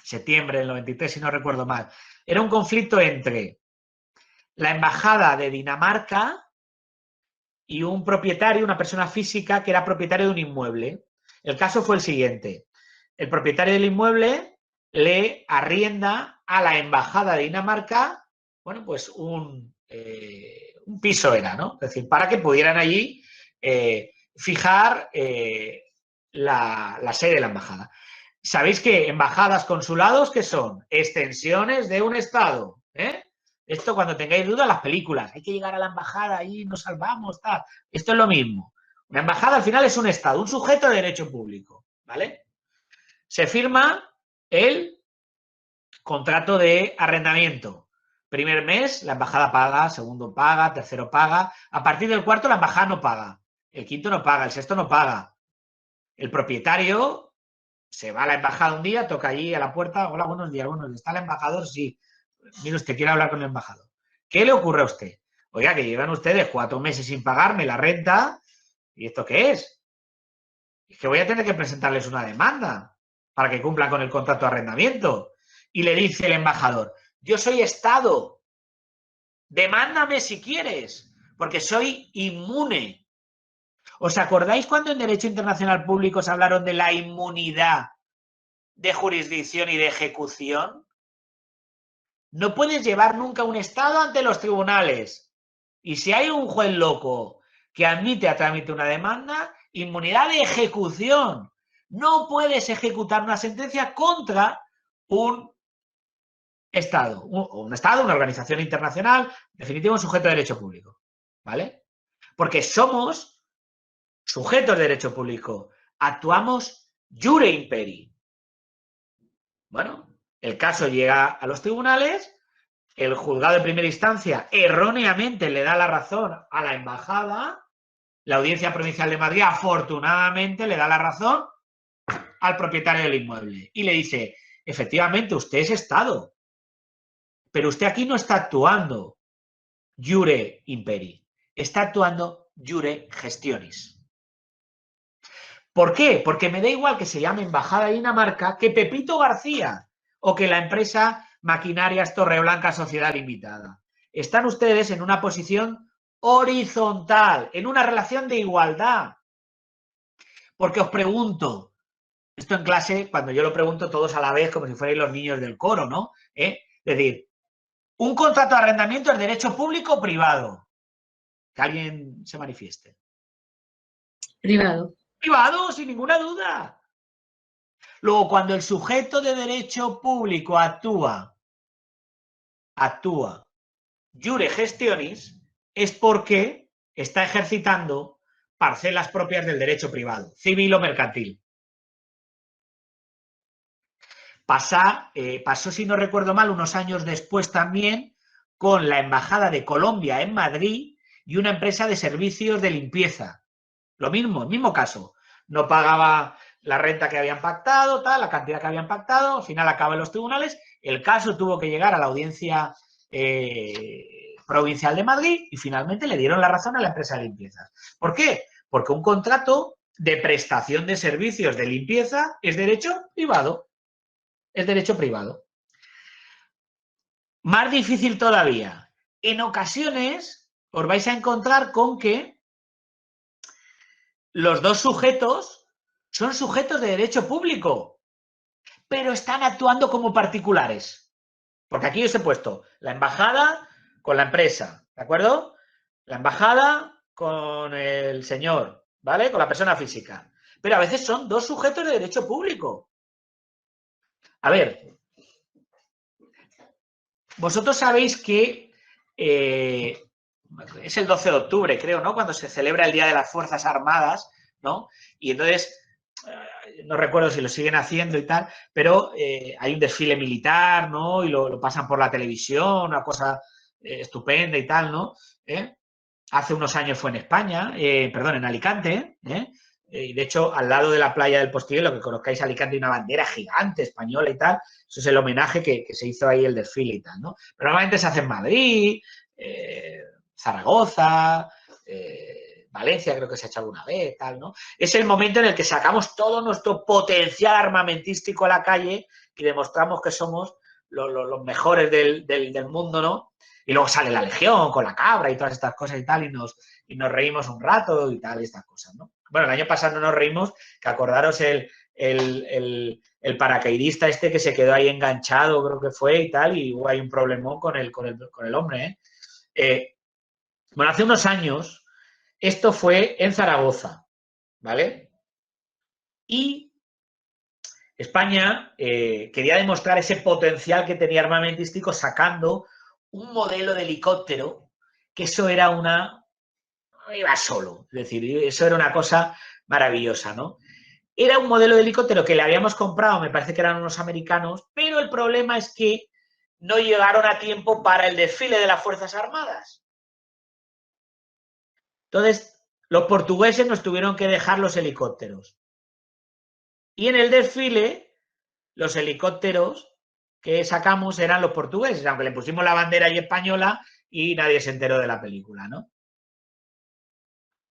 septiembre del 93, si no recuerdo mal. Era un conflicto entre la Embajada de Dinamarca y un propietario, una persona física que era propietario de un inmueble. El caso fue el siguiente. El propietario del inmueble le arrienda a la Embajada de Dinamarca, bueno, pues un piso era, ¿no? Es decir, para que pudieran allí fijar la sede de la embajada. ¿Sabéis que embajadas, consulados, qué son? Extensiones de un estado, ¿eh? Esto cuando tengáis dudas, las películas. Hay que llegar a la embajada, ahí nos salvamos, tal. Esto es lo mismo. Una embajada al final es un estado, un sujeto de derecho público, ¿vale? Se firma el contrato de arrendamiento. Primer mes, la embajada paga, segundo paga, tercero paga. A partir del cuarto, la embajada no paga. El quinto no paga, el sexto no paga. El propietario se va a la embajada un día, toca allí a la puerta. Hola, buenos días, ¿está el embajador? Sí. Mire usted, quiere hablar con el embajador. ¿Qué le ocurre a usted? Oiga, que llevan ustedes 4 meses sin pagarme la renta. ¿Y esto qué es? Es que voy a tener que presentarles una demanda para que cumplan con el contrato de arrendamiento. Y le dice el embajador, yo soy Estado, demándame si quieres, porque soy inmune. ¿Os acordáis cuando en Derecho Internacional Público se hablaron de la inmunidad de jurisdicción y de ejecución? No puedes llevar nunca un Estado ante los tribunales. Y si hay un juez loco que admite a trámite una demanda, inmunidad de ejecución. No puedes ejecutar una sentencia contra un Estado, una organización internacional, en definitiva un sujeto de derecho público, ¿vale? Porque somos sujetos de derecho público, actuamos iure imperi. Bueno, el caso llega a los tribunales, el juzgado de primera instancia erróneamente le da la razón a la embajada, la Audiencia Provincial de Madrid afortunadamente le da la razón al propietario del inmueble y le dice, efectivamente, usted es Estado, pero usted aquí no está actuando iure imperi, está actuando iure gestionis. ¿Por qué? Porque me da igual que se llame Embajada de Dinamarca que Pepito García o que la empresa Maquinarias Torreblanca Sociedad Limitada. Están ustedes en una posición horizontal, en una relación de igualdad. Porque os pregunto, esto en clase, cuando yo lo pregunto todos a la vez, como si fuerais los niños del coro, ¿no? Es decir, ¿un contrato de arrendamiento es derecho público o privado? Que alguien se manifieste. Privado. Privado, sin ninguna duda. Luego, cuando el sujeto de derecho público actúa iure gestionis, es porque está ejercitando parcelas propias del derecho privado, civil o mercantil. Pasó, si no recuerdo mal, unos años después también con la Embajada de Colombia en Madrid y una empresa de servicios de limpieza. Lo mismo, el mismo caso. No pagaba la renta que habían pactado, tal, la cantidad que habían pactado, al final acaba en los tribunales. El caso tuvo que llegar a la Audiencia Provincial de Madrid y finalmente le dieron la razón a la empresa de limpieza. ¿Por qué? Porque un contrato de prestación de servicios de limpieza es derecho privado. Es derecho privado. Más difícil todavía. En ocasiones os vais a encontrar con que los dos sujetos son sujetos de derecho público, pero están actuando como particulares. Porque aquí os he puesto la embajada con la empresa, ¿de acuerdo? La embajada con el señor, ¿vale? Con la persona física. Pero a veces son dos sujetos de derecho público. A ver, vosotros sabéis que es el 12 de octubre, creo, ¿no? Cuando se celebra el Día de las Fuerzas Armadas, ¿no? Y entonces no recuerdo si lo siguen haciendo y tal, pero hay un desfile militar, ¿no? Y lo pasan por la televisión, una cosa estupenda y tal, ¿no? Hace unos años fue en España, perdón, en Alicante, y de hecho, al lado de la playa del Postiguet, lo que conozcáis Alicante, hay una bandera gigante española y tal. Eso es el homenaje que se hizo ahí, el desfile y tal, ¿no? Pero normalmente se hace en Madrid, Zaragoza, Valencia creo que se ha hecho alguna vez, tal, ¿no? Es el momento en el que sacamos todo nuestro potencial armamentístico a la calle y demostramos que somos los mejores del mundo, ¿no? Y luego sale la Legión con la cabra y todas estas cosas y tal, y nos reímos un rato y tal, y estas cosas, ¿no? Bueno, el año pasado no nos reímos, que acordaros el paracaidista este que se quedó ahí enganchado, creo que fue y tal, y hubo ahí un problemón con el hombre, Bueno, hace unos años, esto fue en Zaragoza, ¿vale? Y España quería demostrar ese potencial que tenía armamentístico sacando un modelo de helicóptero, que eso era iba solo, es decir, eso era una cosa maravillosa, ¿no? Era un modelo de helicóptero que le habíamos comprado, me parece que eran unos americanos, pero el problema es que no llegaron a tiempo para el desfile de las Fuerzas Armadas. Entonces, los portugueses nos tuvieron que dejar los helicópteros. Y en el desfile, los helicópteros que sacamos eran los portugueses, aunque le pusimos la bandera ahí española y nadie se enteró de la película, ¿no?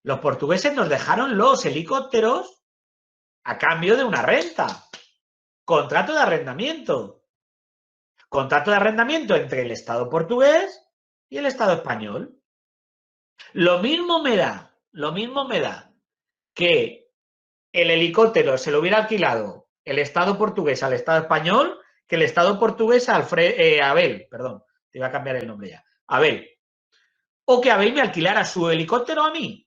Los portugueses nos dejaron los helicópteros a cambio de una renta. Contrato de arrendamiento. Contrato de arrendamiento entre el Estado portugués y el Estado español. Lo mismo me da que el helicóptero se lo hubiera alquilado el Estado portugués al Estado español que el Estado portugués a Abel, perdón, te iba a cambiar el nombre ya, Abel. O que Abel me alquilara su helicóptero a mí.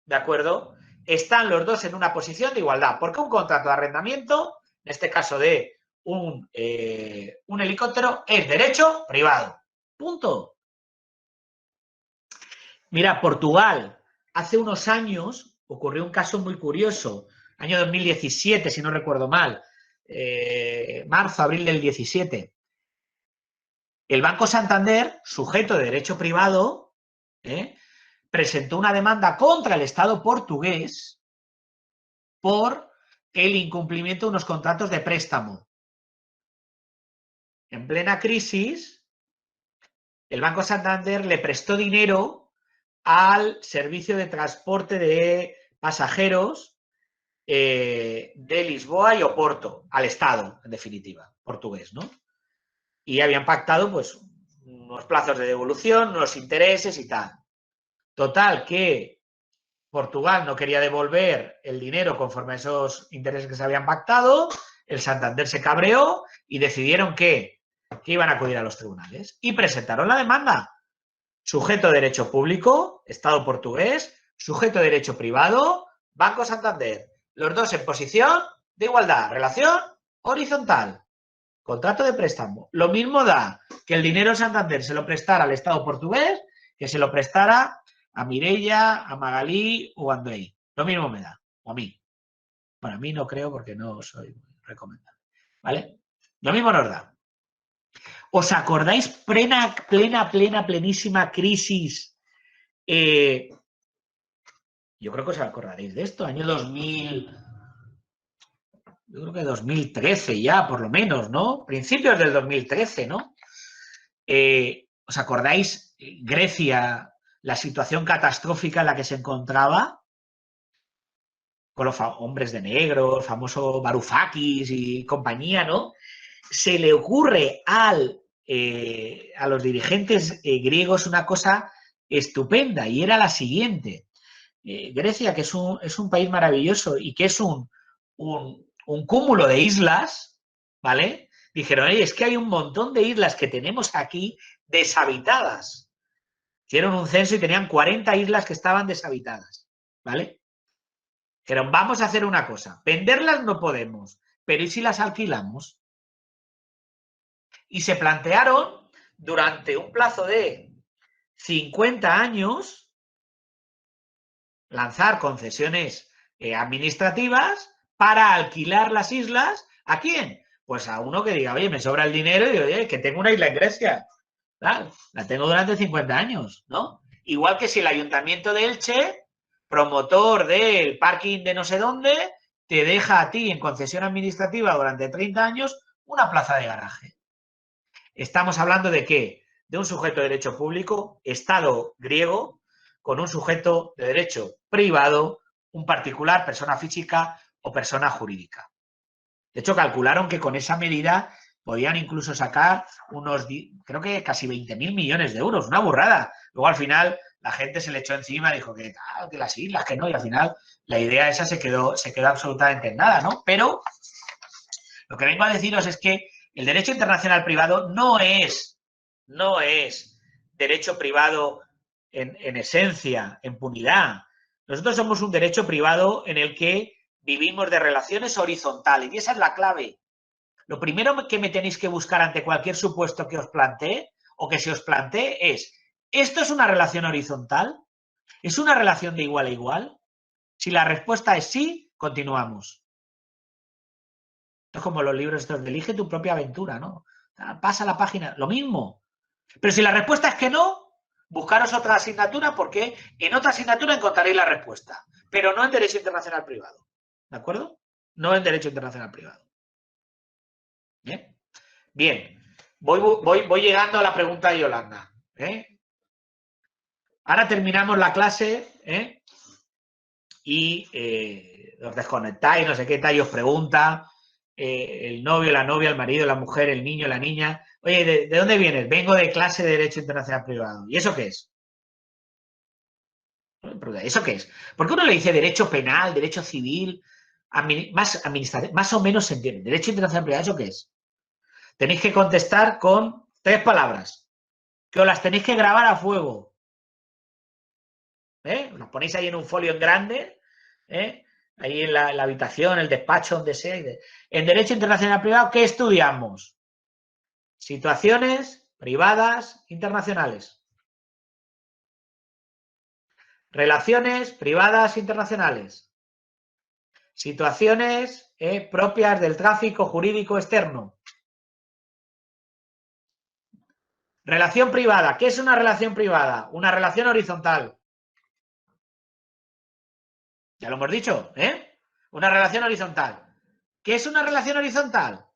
¿De acuerdo? Están los dos en una posición de igualdad, porque un contrato de arrendamiento, en este caso de un helicóptero, es derecho privado. Punto. Mira, Portugal, hace unos años ocurrió un caso muy curioso, año 2017, si no recuerdo mal, marzo, abril del 17. El Banco Santander, sujeto de derecho privado, presentó una demanda contra el Estado portugués por el incumplimiento de unos contratos de préstamo. En plena crisis, el Banco Santander le prestó dinero al servicio de transporte de pasajeros de Lisboa y Oporto, al Estado, en definitiva, portugués, ¿no? Y habían pactado, pues, unos plazos de devolución, unos intereses y tal. Total, que Portugal no quería devolver el dinero conforme a esos intereses que se habían pactado, el Santander se cabreó y decidieron que iban a acudir a los tribunales y presentaron la demanda. Sujeto de derecho público, Estado portugués, sujeto de derecho privado, Banco Santander. Los dos en posición de igualdad, relación horizontal. Contrato de préstamo. Lo mismo da que el dinero Santander se lo prestara al Estado portugués que se lo prestara a Mireia, a Magalí o a Andrei. Lo mismo me da. O a mí. Bueno, a mí no creo porque no soy recomendable. ¿Vale? Lo mismo nos da. ¿Os acordáis plenísima crisis? Yo creo que os acordaréis de esto. Año 2000... Yo creo que 2013 ya, por lo menos, ¿no? Principios del 2013, ¿no? ¿Os acordáis Grecia, la situación catastrófica en la que se encontraba? Con los hombres de negro, el famoso Varoufakis y compañía, ¿no? Se le ocurre a los dirigentes griegos una cosa estupenda y era la siguiente. Grecia, que es un país maravilloso y que es un cúmulo de islas, ¿vale? Dijeron, oye, es que hay un montón de islas que tenemos aquí deshabitadas. Hicieron un censo y tenían 40 islas que estaban deshabitadas, ¿vale? Dijeron, vamos a hacer una cosa, venderlas no podemos, pero ¿y si las alquilamos? Y se plantearon durante un plazo de 50 años lanzar concesiones administrativas para alquilar las islas. ¿A quién? Pues a uno que diga, oye, me sobra el dinero y oye, que tengo una isla en Grecia. Claro, la tengo durante 50 años, ¿no? Igual que si el Ayuntamiento de Elche, promotor del parking de no sé dónde, te deja a ti en concesión administrativa durante 30 años una plaza de garaje. Estamos hablando de ¿qué? De un sujeto de derecho público, Estado griego, con un sujeto de derecho privado, un particular, persona física o persona jurídica. De hecho, calcularon que con esa medida podían incluso sacar unos, creo que casi 20.000 millones de euros, una burrada. Luego al final la gente se le echó encima y dijo que las islas, que no, y al final la idea esa se quedó absolutamente en nada, ¿no? Pero lo que vengo a deciros es que el derecho internacional privado no es derecho privado en esencia, en punidad. Nosotros somos un derecho privado en el que vivimos de relaciones horizontales y esa es la clave. Lo primero que me tenéis que buscar ante cualquier supuesto que os plantee o que se os plantee es, ¿esto es una relación horizontal? ¿Es una relación de igual a igual? Si la respuesta es sí, continuamos. Esto es como los libros estos de elige tu propia aventura, ¿no? Pasa la página, lo mismo. Pero si la respuesta es que no, buscaros otra asignatura porque en otra asignatura encontraréis la respuesta, pero no en Derecho Internacional Privado. ¿De acuerdo? No en Derecho Internacional Privado. ¿Bien? Bien. Voy llegando a la pregunta de Yolanda. Ahora terminamos la clase y os desconectáis, no sé qué tal, y os pregunta el novio, la novia, el marido, la mujer, el niño, la niña. Oye, ¿de dónde vienes? Vengo de clase de Derecho Internacional Privado. ¿Y eso qué es? ¿Eso qué es? Porque uno le dice derecho penal, derecho civil, más administrativo, más o menos se entiende. Derecho Internacional Privado, ¿eso qué es? Tenéis que contestar con 3 palabras, que os las tenéis que grabar a fuego. Los ponéis ahí en un folio en grande, ahí en la habitación, el despacho, donde sea. En Derecho Internacional Privado, ¿qué estudiamos? Situaciones privadas internacionales. Relaciones privadas internacionales. Situaciones propias del tráfico jurídico externo. Relación privada. ¿Qué es una relación privada? Una relación horizontal. Ya lo hemos dicho, ¿eh? Una relación horizontal. ¿Qué es una relación horizontal?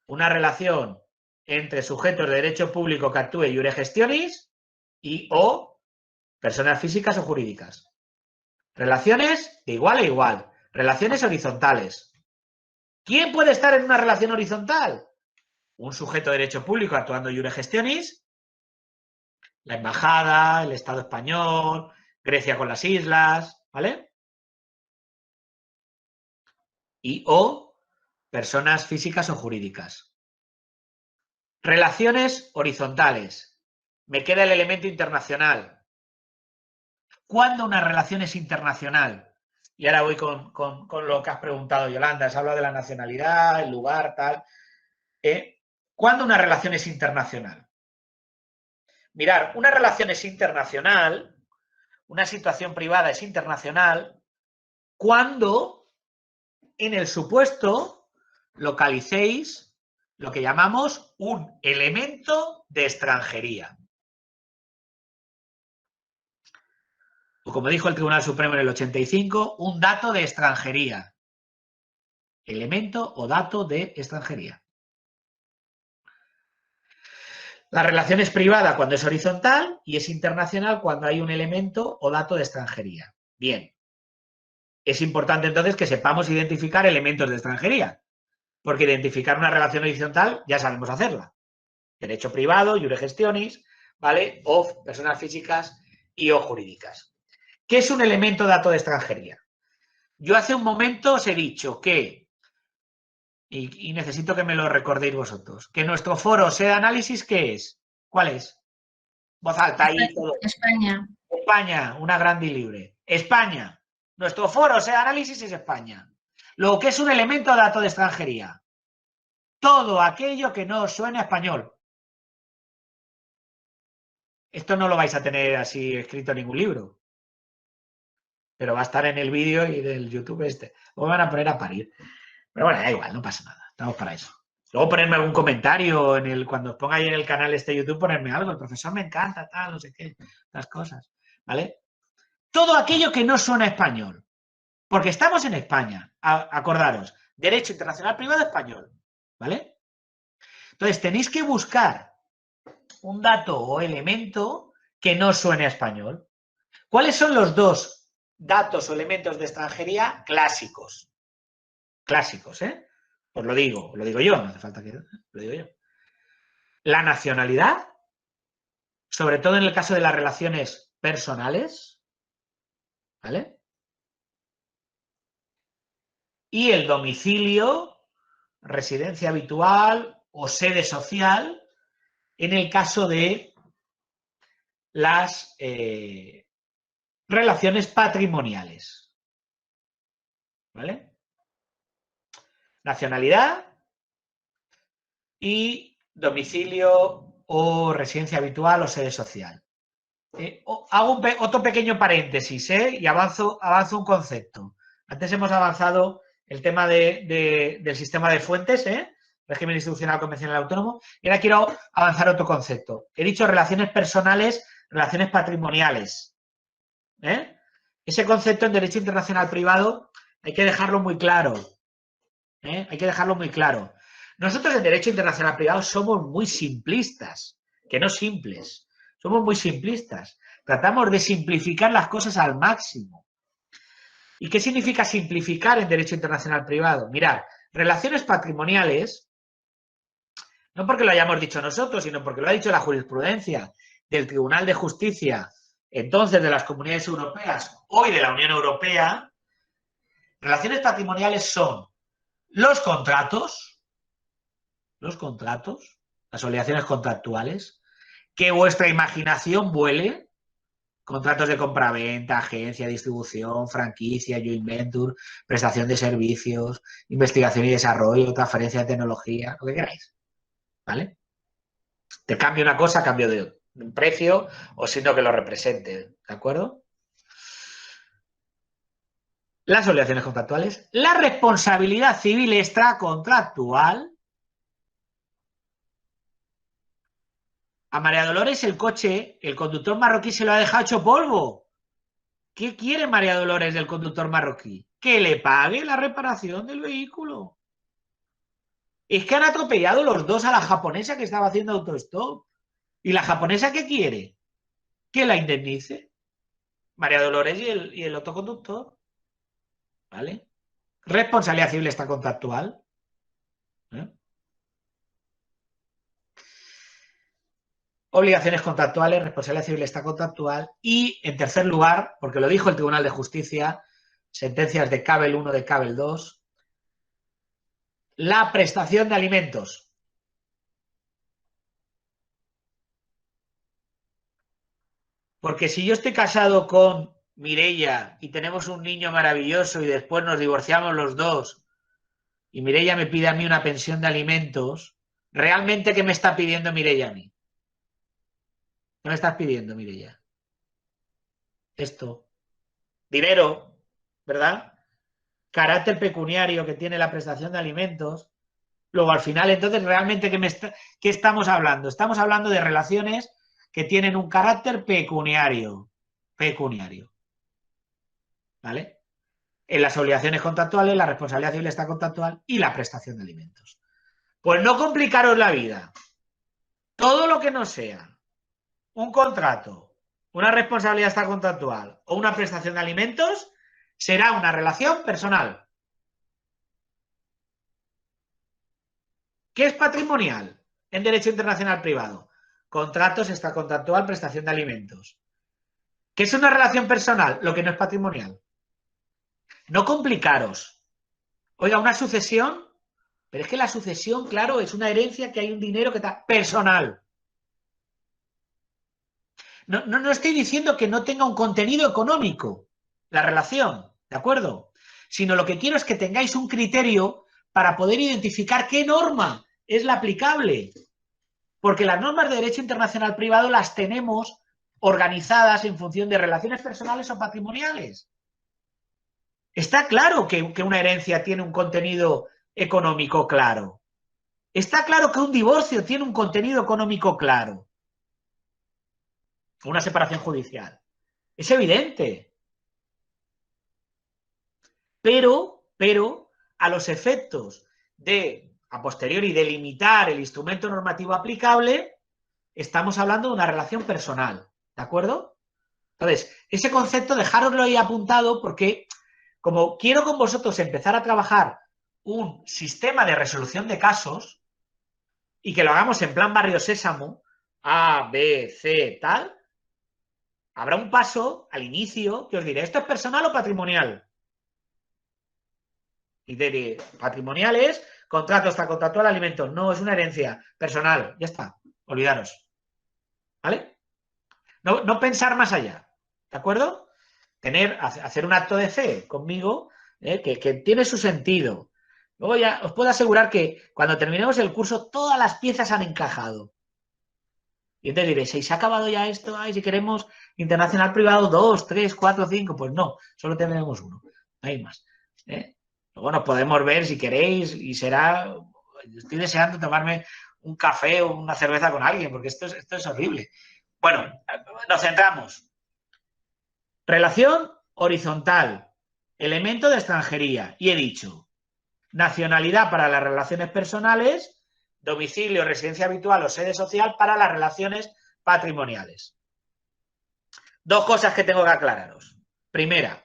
Una relación entre sujetos de derecho público que actúe iure gestionis y o personas físicas o jurídicas. Relaciones de igual a igual. Relaciones horizontales. ¿Quién puede estar en una relación horizontal? Un sujeto de derecho público actuando iure gestionis, la embajada, el Estado español, Grecia con las islas, ¿vale? Y o personas físicas o jurídicas. Relaciones horizontales. Me queda el elemento internacional. ¿Cuándo una relación es internacional? Y ahora voy con lo que has preguntado, Yolanda. Has hablado de la nacionalidad, el lugar, tal. ¿Cuándo una relación es internacional? Mirar, una relación es internacional, una situación privada es internacional, cuando en el supuesto localicéis lo que llamamos un elemento de extranjería. O como dijo el Tribunal Supremo en el 85, un dato de extranjería. Elemento o dato de extranjería. La relación es privada cuando es horizontal y es internacional cuando hay un elemento o dato de extranjería. Bien. Es importante entonces que sepamos identificar elementos de extranjería, porque identificar una relación horizontal ya sabemos hacerla. Derecho privado, iure gestionis, ¿vale? O personas físicas y o jurídicas. ¿Qué es un elemento dato de extranjería? Yo hace un momento os he dicho que, y necesito que me lo recordéis vosotros, que nuestro foro SED Análisis, ¿qué es? ¿Cuál es? Voz alta ahí todo. España. España, una grande y libre. España. Nuestro foro SED Análisis es España. Lo que es un elemento dato de extranjería. Todo aquello que no os suene a español. Esto no lo vais a tener así escrito en ningún libro. pero va a estar en el vídeo y del YouTube este. O me van a poner a parir. Pero bueno, da igual, no pasa nada. Estamos para eso. Luego ponerme algún comentario cuando os ponga ahí en el canal este YouTube, ponerme algo. El profesor me encanta, tal, no sé qué, las cosas. ¿Vale? Todo aquello que no suena español. Porque estamos en España. Acordaros. Derecho internacional privado español. ¿Vale? Entonces tenéis que buscar un dato o elemento que no suene a español. ¿Cuáles son los dos datos o elementos de extranjería clásicos? Clásicos, ¿eh? Os lo digo yo, no hace falta que lo digo yo. La nacionalidad, sobre todo en el caso de las relaciones personales, ¿vale? Y el domicilio, residencia habitual o sede social, en el caso de las relaciones patrimoniales, ¿vale? Nacionalidad y domicilio o residencia habitual o sede social. Hago otro pequeño paréntesis, y avanzo un concepto. Antes hemos avanzado el tema del sistema de fuentes, régimen institucional convencional autónomo, y ahora quiero avanzar otro concepto. He dicho relaciones personales, relaciones patrimoniales. Ese concepto en derecho internacional privado hay que dejarlo muy claro. Hay que dejarlo muy claro. Nosotros en derecho internacional privado somos muy simplistas, que no simples. Somos muy simplistas. Tratamos de simplificar las cosas al máximo. ¿Y qué significa simplificar en derecho internacional privado? Mirad, relaciones patrimoniales, no porque lo hayamos dicho nosotros, sino porque lo ha dicho la jurisprudencia del Tribunal de Justicia, entonces de las Comunidades Europeas, hoy de la Unión Europea. Relaciones patrimoniales son los contratos, las obligaciones contractuales, que vuestra imaginación vuele, contratos de compraventa, agencia, distribución, franquicia, joint venture, prestación de servicios, investigación y desarrollo, transferencia de tecnología, lo que queráis, ¿vale? Te cambio una cosa a cambio de un precio o sino que lo represente, ¿de acuerdo? Las obligaciones contractuales, la responsabilidad civil extracontractual. A María Dolores el coche, el conductor marroquí se lo ha dejado hecho polvo. ¿Qué quiere María Dolores del conductor marroquí? Que le pague la reparación del vehículo. Es que han atropellado los dos a la japonesa que estaba haciendo autostop. ¿Y la japonesa qué quiere? Que la indemnice. María Dolores y el otro conductor. ¿Vale? Responsabilidad civil extracontractual. Obligaciones contractuales, responsabilidad civil extracontractual y, en tercer lugar, porque lo dijo el Tribunal de Justicia, sentencias de Cabel 1, de Cabel 2, la prestación de alimentos. Porque si yo estoy casado con Mireia y tenemos un niño maravilloso y después nos divorciamos los dos y Mireia me pide a mí una pensión de alimentos, ¿realmente qué me está pidiendo Mireia a mí? ¿Qué me estás pidiendo, Mireia? Esto. Dinero, ¿verdad? Carácter pecuniario que tiene la prestación de alimentos. Luego, al final, entonces, ¿realmente qué estamos hablando? Estamos hablando de relaciones que tienen un carácter pecuniario. Pecuniario. ¿Vale? En las obligaciones contractuales, la responsabilidad civil extracontractual y la prestación de alimentos. Pues no complicaros la vida. Todo lo que no sea un contrato, una responsabilidad extracontractual o una prestación de alimentos será una relación personal. ¿Qué es patrimonial en derecho internacional privado? Contratos, extracontractual, prestación de alimentos. ¿Qué es una relación personal? Lo que no es patrimonial. No complicaros. Oiga, una sucesión, pero es que la sucesión, claro, es una herencia que hay un dinero que está personal. No estoy diciendo que no tenga un contenido económico la relación, ¿de acuerdo? Sino lo que quiero es que tengáis un criterio para poder identificar qué norma es la aplicable. Porque las normas de derecho internacional privado las tenemos organizadas en función de relaciones personales o patrimoniales. Está claro que una herencia tiene un contenido económico claro. Está claro que un divorcio tiene un contenido económico claro. Una separación judicial. Es evidente. Pero, a los efectos de, a posteriori, delimitar el instrumento normativo aplicable, estamos hablando de una relación personal. ¿De acuerdo? Entonces, ese concepto dejároslo ahí apuntado porque, como quiero con vosotros empezar a trabajar un sistema de resolución de casos y que lo hagamos en plan Barrio Sésamo, A, B, C, tal, habrá un paso al inicio que os diré, ¿esto es personal o patrimonial? Y te diré, patrimonial es contrato extracontractual, alimentos. No, es una herencia personal. Ya está, olvidaros. ¿Vale? No pensar más allá. ¿De acuerdo? Hacer un acto de fe conmigo, que tiene su sentido. Luego ya os puedo asegurar que cuando terminemos el curso todas las piezas han encajado. Y entonces diréis, ¿se ha acabado ya esto? Ay, si queremos internacional privado 2, 3, 4, 5. Pues no, solo tenemos uno. No hay más. Luego nos podemos ver si queréis y será... Estoy deseando tomarme un café o una cerveza con alguien porque esto es horrible. Bueno, nos centramos. Relación horizontal. Elemento de extranjería. Y he dicho, nacionalidad para las relaciones personales, domicilio, residencia habitual o sede social para las relaciones patrimoniales. Dos cosas que tengo que aclararos. Primera,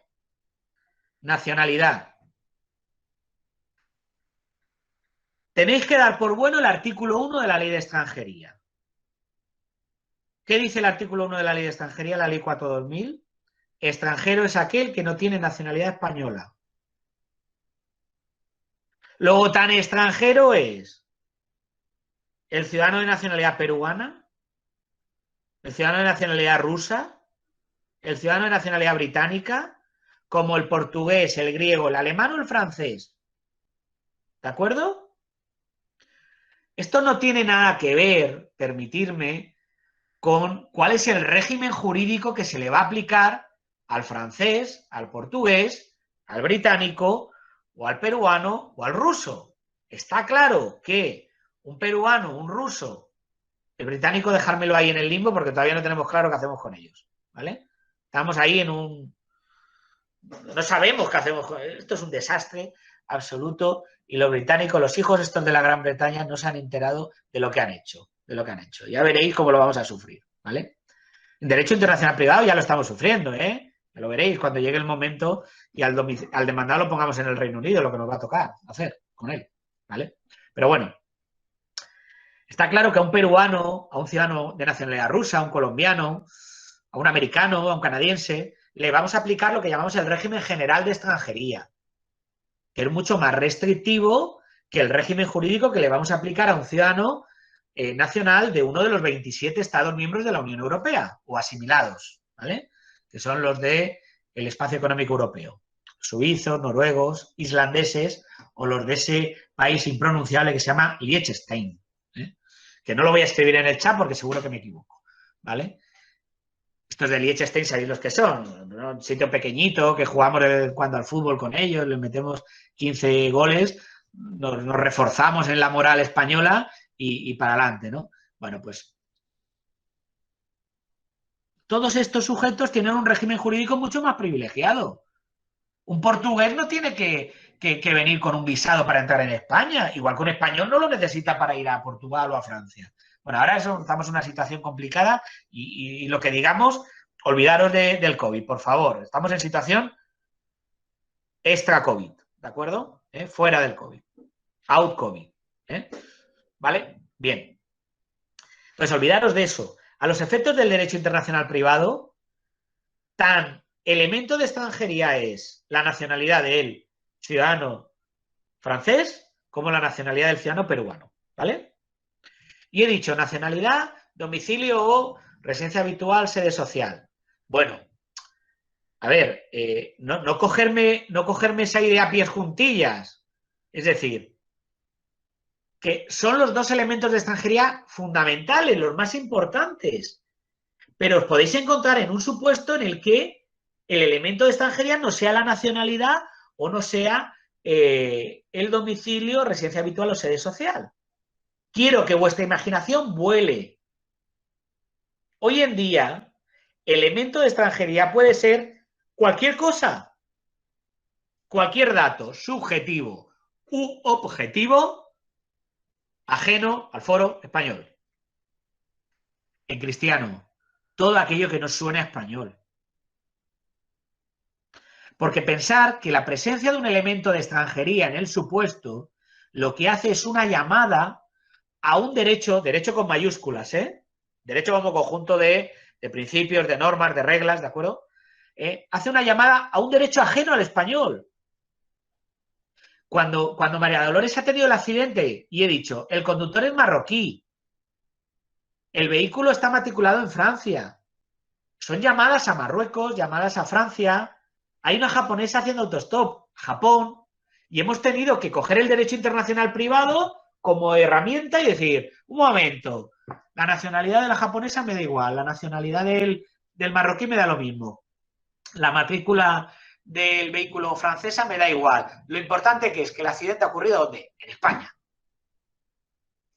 nacionalidad. Tenéis que dar por bueno el artículo 1 de la Ley de Extranjería. ¿Qué dice el artículo 1 de la Ley de Extranjería, la Ley 4/2000? Extranjero es aquel que no tiene nacionalidad española. Luego, tan extranjero es el ciudadano de nacionalidad peruana, el ciudadano de nacionalidad rusa, el ciudadano de nacionalidad británica, como el portugués, el griego, el alemán o el francés. ¿De acuerdo? Esto no tiene nada que ver, permitirme, con cuál es el régimen jurídico que se le va a aplicar al francés, al portugués, al británico o al peruano o al ruso. Está claro que un peruano, un ruso, el británico dejármelo ahí en el limbo porque todavía no tenemos claro qué hacemos con ellos, ¿vale? Estamos ahí en un... No sabemos qué hacemos con... Esto es un desastre absoluto y los británicos, los hijos estos de la Gran Bretaña no se han enterado de lo que han hecho, Ya veréis cómo lo vamos a sufrir, ¿vale? En derecho internacional privado ya lo estamos sufriendo, ¿eh? Ya lo veréis cuando llegue el momento y al demandado lo pongamos en el Reino Unido, lo que nos va a tocar hacer con él, ¿vale? Pero bueno, está claro que a un peruano, a un ciudadano de nacionalidad rusa, a un colombiano, a un americano, a un canadiense, le vamos a aplicar lo que llamamos el régimen general de extranjería, que es mucho más restrictivo que el régimen jurídico que le vamos a aplicar a un ciudadano nacional de uno de los 27 Estados miembros de la Unión Europea o asimilados, ¿vale? Que son los del Espacio Económico Europeo. Suizos, noruegos, islandeses o los de ese país impronunciable que se llama Liechtenstein. Que no lo voy a escribir en el chat porque seguro que me equivoco, ¿vale? Estos de Liechtenstein sabéis los que son, ¿no? Un sitio pequeñito que jugamos de vez en cuando al fútbol con ellos, les metemos 15 goles, nos reforzamos en la moral española y para adelante, ¿no? Bueno, pues todos estos sujetos tienen un régimen jurídico mucho más privilegiado. Un portugués no tiene que venir con un visado para entrar en España, igual que un español no lo necesita para ir a Portugal o a Francia. Bueno, ahora estamos en una situación complicada y lo que digamos, olvidaros del COVID, por favor. Estamos en situación extra-COVID, ¿de acuerdo? Fuera del COVID. Out-COVID. ¿Vale? Bien. Pues olvidaros de eso. A los efectos del derecho internacional privado, tan elemento de extranjería es la nacionalidad del ciudadano francés como la nacionalidad del ciudadano peruano, ¿vale? Y he dicho nacionalidad, domicilio o residencia habitual, sede social. Bueno, a ver, no cogerme esa idea a pies juntillas. Es decir, que son los dos elementos de extranjería fundamentales, los más importantes. Pero os podéis encontrar en un supuesto en el que el elemento de extranjería no sea la nacionalidad o no sea el domicilio, residencia habitual o sede social. Quiero que vuestra imaginación vuele. Hoy en día, elemento de extranjería puede ser cualquier cosa, cualquier dato subjetivo u objetivo ajeno al foro español. En cristiano, todo aquello que nos suene a español. Porque pensar que la presencia de un elemento de extranjería en el supuesto lo que hace es una llamada a un derecho con mayúsculas, derecho como conjunto de principios, de normas, de reglas, ¿de acuerdo? Hace una llamada a un derecho ajeno al español. Cuando María Dolores ha tenido el accidente y he dicho, el conductor es marroquí, el vehículo está matriculado en Francia, son llamadas a Marruecos, llamadas a Francia, hay una japonesa haciendo autostop, Japón, y hemos tenido que coger el derecho internacional privado como herramienta y decir, un momento, la nacionalidad de la japonesa me da igual, la nacionalidad del marroquí me da lo mismo, la matrícula del vehículo francesa me da igual. Lo importante que es que el accidente ha ocurrido ¿dónde? En España.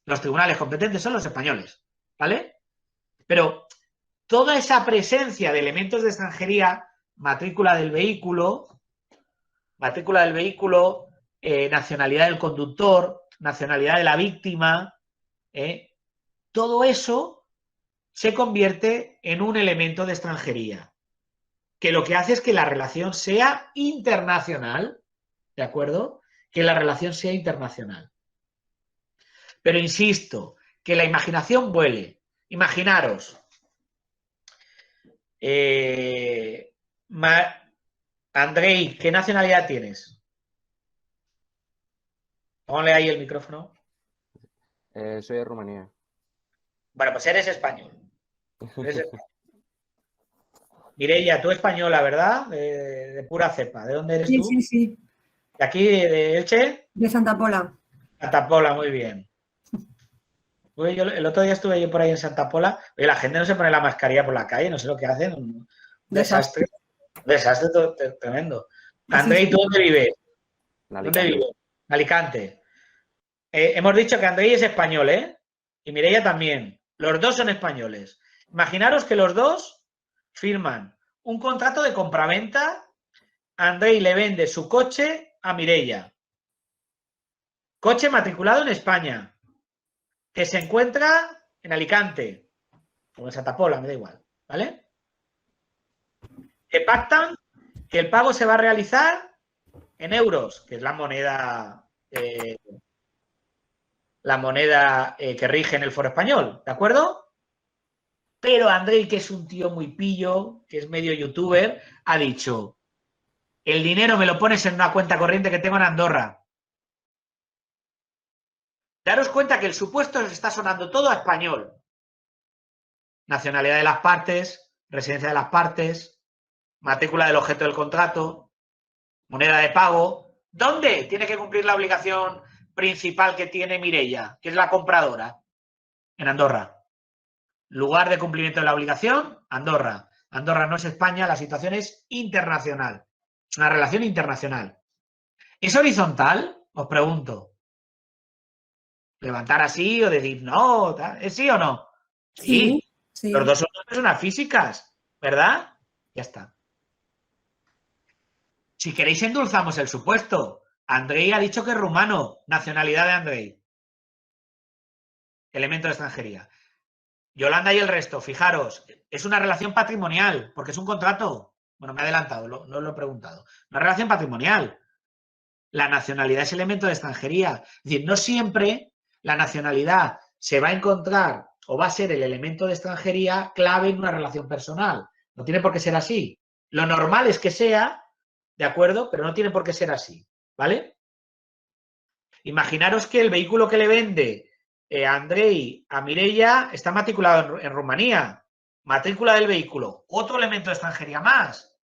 Los tribunales competentes son los españoles, ¿vale? Pero toda esa presencia de elementos de extranjería, matrícula del vehículo, nacionalidad del conductor, nacionalidad de la víctima, todo eso se convierte en un elemento de extranjería, que lo que hace es que la relación sea internacional, ¿de acuerdo? Que la relación sea internacional. Pero insisto, que la imaginación vuele. Imaginaros, Andrei, ¿qué nacionalidad tienes? Póngale ahí el micrófono. Soy de Rumanía. Bueno, pues eres español. Mireia, tú española, ¿verdad? De pura cepa. ¿De dónde eres Sí, tú? sí, sí. ¿De aquí, de Elche? De Santa Pola. Santa Pola, muy bien. Yo, el otro día estuve yo por ahí en Santa Pola. Oye, la gente no se pone la mascarilla por la calle, no sé lo que hacen. Un desastre. Un desastre tremendo. Andrei, ¿tú dónde vives? ¿Dónde vives? Alicante. Hemos dicho que Andrei es español, ¿eh? Y Mireia también. Los dos son españoles. Imaginaros que los dos firman un contrato de compraventa. Andrei le vende su coche a Mireia. Coche matriculado en España, que se encuentra en Alicante, o en Santa Pola, me da igual, ¿vale? Que pactan que el pago se va a realizar en euros, que es la moneda que rige en el foro español, ¿de acuerdo? Pero Andrei, que es un tío muy pillo, que es medio youtuber, ha dicho, el dinero me lo pones en una cuenta corriente que tengo en Andorra. Daros cuenta que el supuesto se está sonando todo a español. Nacionalidad de las partes, residencia de las partes, matrícula del objeto del contrato, moneda de pago. ¿Dónde tiene que cumplir la obligación principal que tiene Mireia, que es la compradora? En Andorra. Lugar de cumplimiento de la obligación, Andorra. Andorra no es España, la situación es internacional. Es una relación internacional. ¿Es horizontal? Os pregunto. Levantar así o decir no, ¿es sí o no? Sí. Sí. Los dos son personas físicas, ¿verdad? Ya está. Si queréis endulzamos el supuesto. Andrei ha dicho que es rumano. Nacionalidad de Andrei. Elemento de extranjería. Yolanda y el resto, fijaros, es una relación patrimonial, porque es un contrato. Bueno, me he adelantado, no lo he preguntado. Una relación patrimonial. La nacionalidad es elemento de extranjería. Es decir, no siempre la nacionalidad se va a encontrar o va a ser el elemento de extranjería clave en una relación personal. No tiene por qué ser así. Lo normal es que sea, ¿de acuerdo? Pero no tiene por qué ser así, ¿vale? Imaginaros que el vehículo que le vende Andrei a Mireia está matriculado en Rumanía. Matrícula del vehículo, otro elemento de extranjería más.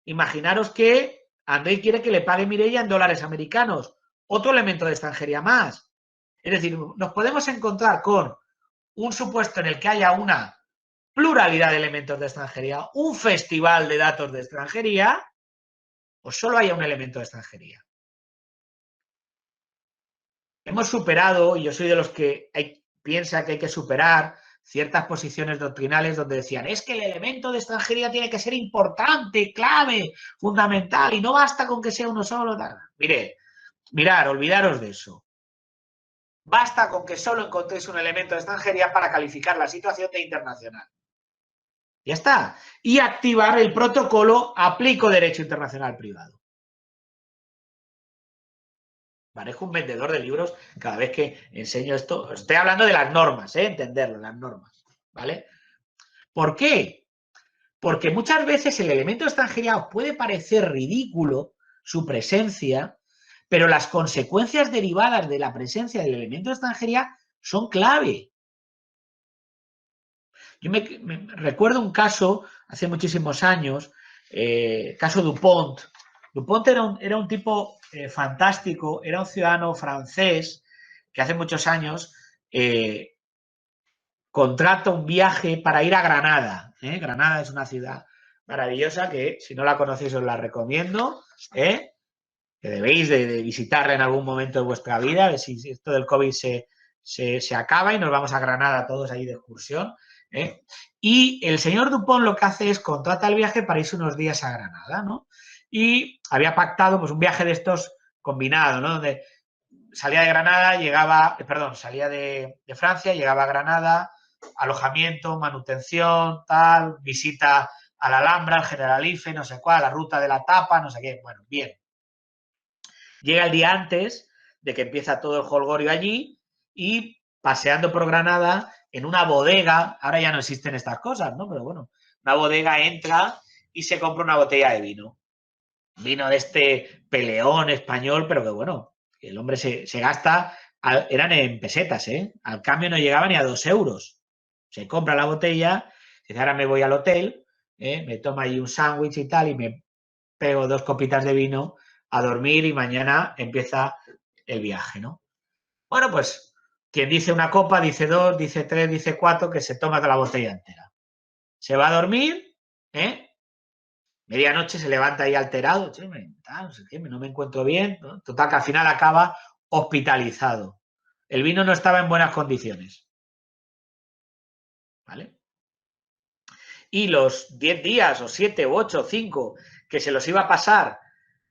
Imaginaros que Andrei quiere que le pague Mireia en dólares americanos, otro elemento de extranjería más. Es decir, nos podemos encontrar con un supuesto en el que haya una pluralidad de elementos de extranjería, un festival de datos de extranjería, o solo haya un elemento de extranjería. Hemos superado, y yo soy de los que piensa que hay que superar ciertas posiciones doctrinales donde decían, es que el elemento de extranjería tiene que ser importante, clave, fundamental, y no basta con que sea uno solo. Mirad, olvidaros de eso. Basta con que solo encontréis un elemento de extranjería para calificar la situación de internacional. Ya está. Y activar el protocolo aplico derecho internacional privado. Parezco un vendedor de libros cada vez que enseño esto. Estoy hablando de las normas, entenderlo, las normas. ¿Vale? ¿Por qué? Porque muchas veces el elemento de extranjería os puede parecer ridículo, su presencia, pero las consecuencias derivadas de la presencia del elemento de extranjería son clave. Yo me recuerdo un caso hace muchísimos años, caso Dupont. Dupont era un tipo fantástico, era un ciudadano francés que hace muchos años contrata un viaje para ir a Granada. Granada es una ciudad maravillosa que, si no la conocéis, os la recomiendo, que debéis de visitarla en algún momento de vuestra vida, a ver si esto del COVID se acaba y nos vamos a Granada todos ahí de excursión. Y el señor Dupont lo que hace es contrata el viaje para irse unos días a Granada, ¿no? Y había pactado pues un viaje de estos combinado, ¿no? Donde salía de Granada, salía de Francia, llegaba a Granada, alojamiento, manutención, tal, visita a la Alhambra, al Generalife, no sé cuál, la ruta de la tapa, no sé qué. Bueno, bien. Llega el día antes de que empieza todo el jolgorio allí y paseando por Granada en una bodega, ahora ya no existen estas cosas, ¿no? Pero bueno, una bodega entra y se compra una botella de vino. Vino de este peleón español, pero que bueno, el hombre se gasta, eran en pesetas, al cambio no llegaba ni a 2 euros. Se compra la botella, dice, ahora me voy al hotel, me tomo ahí un sándwich y tal, y me pego 2 copitas de vino a dormir y mañana empieza el viaje, ¿no? Bueno, pues quien dice una copa, dice 2, dice 3, dice 4, que se toma toda la botella entera. Se va a dormir, medianoche se levanta ahí alterado, no sé qué, no me encuentro bien, ¿no? Total, que al final acaba hospitalizado. El vino no estaba en buenas condiciones. ¿Vale? Y los 10 días, o 7, o 8, o 5, que se los iba a pasar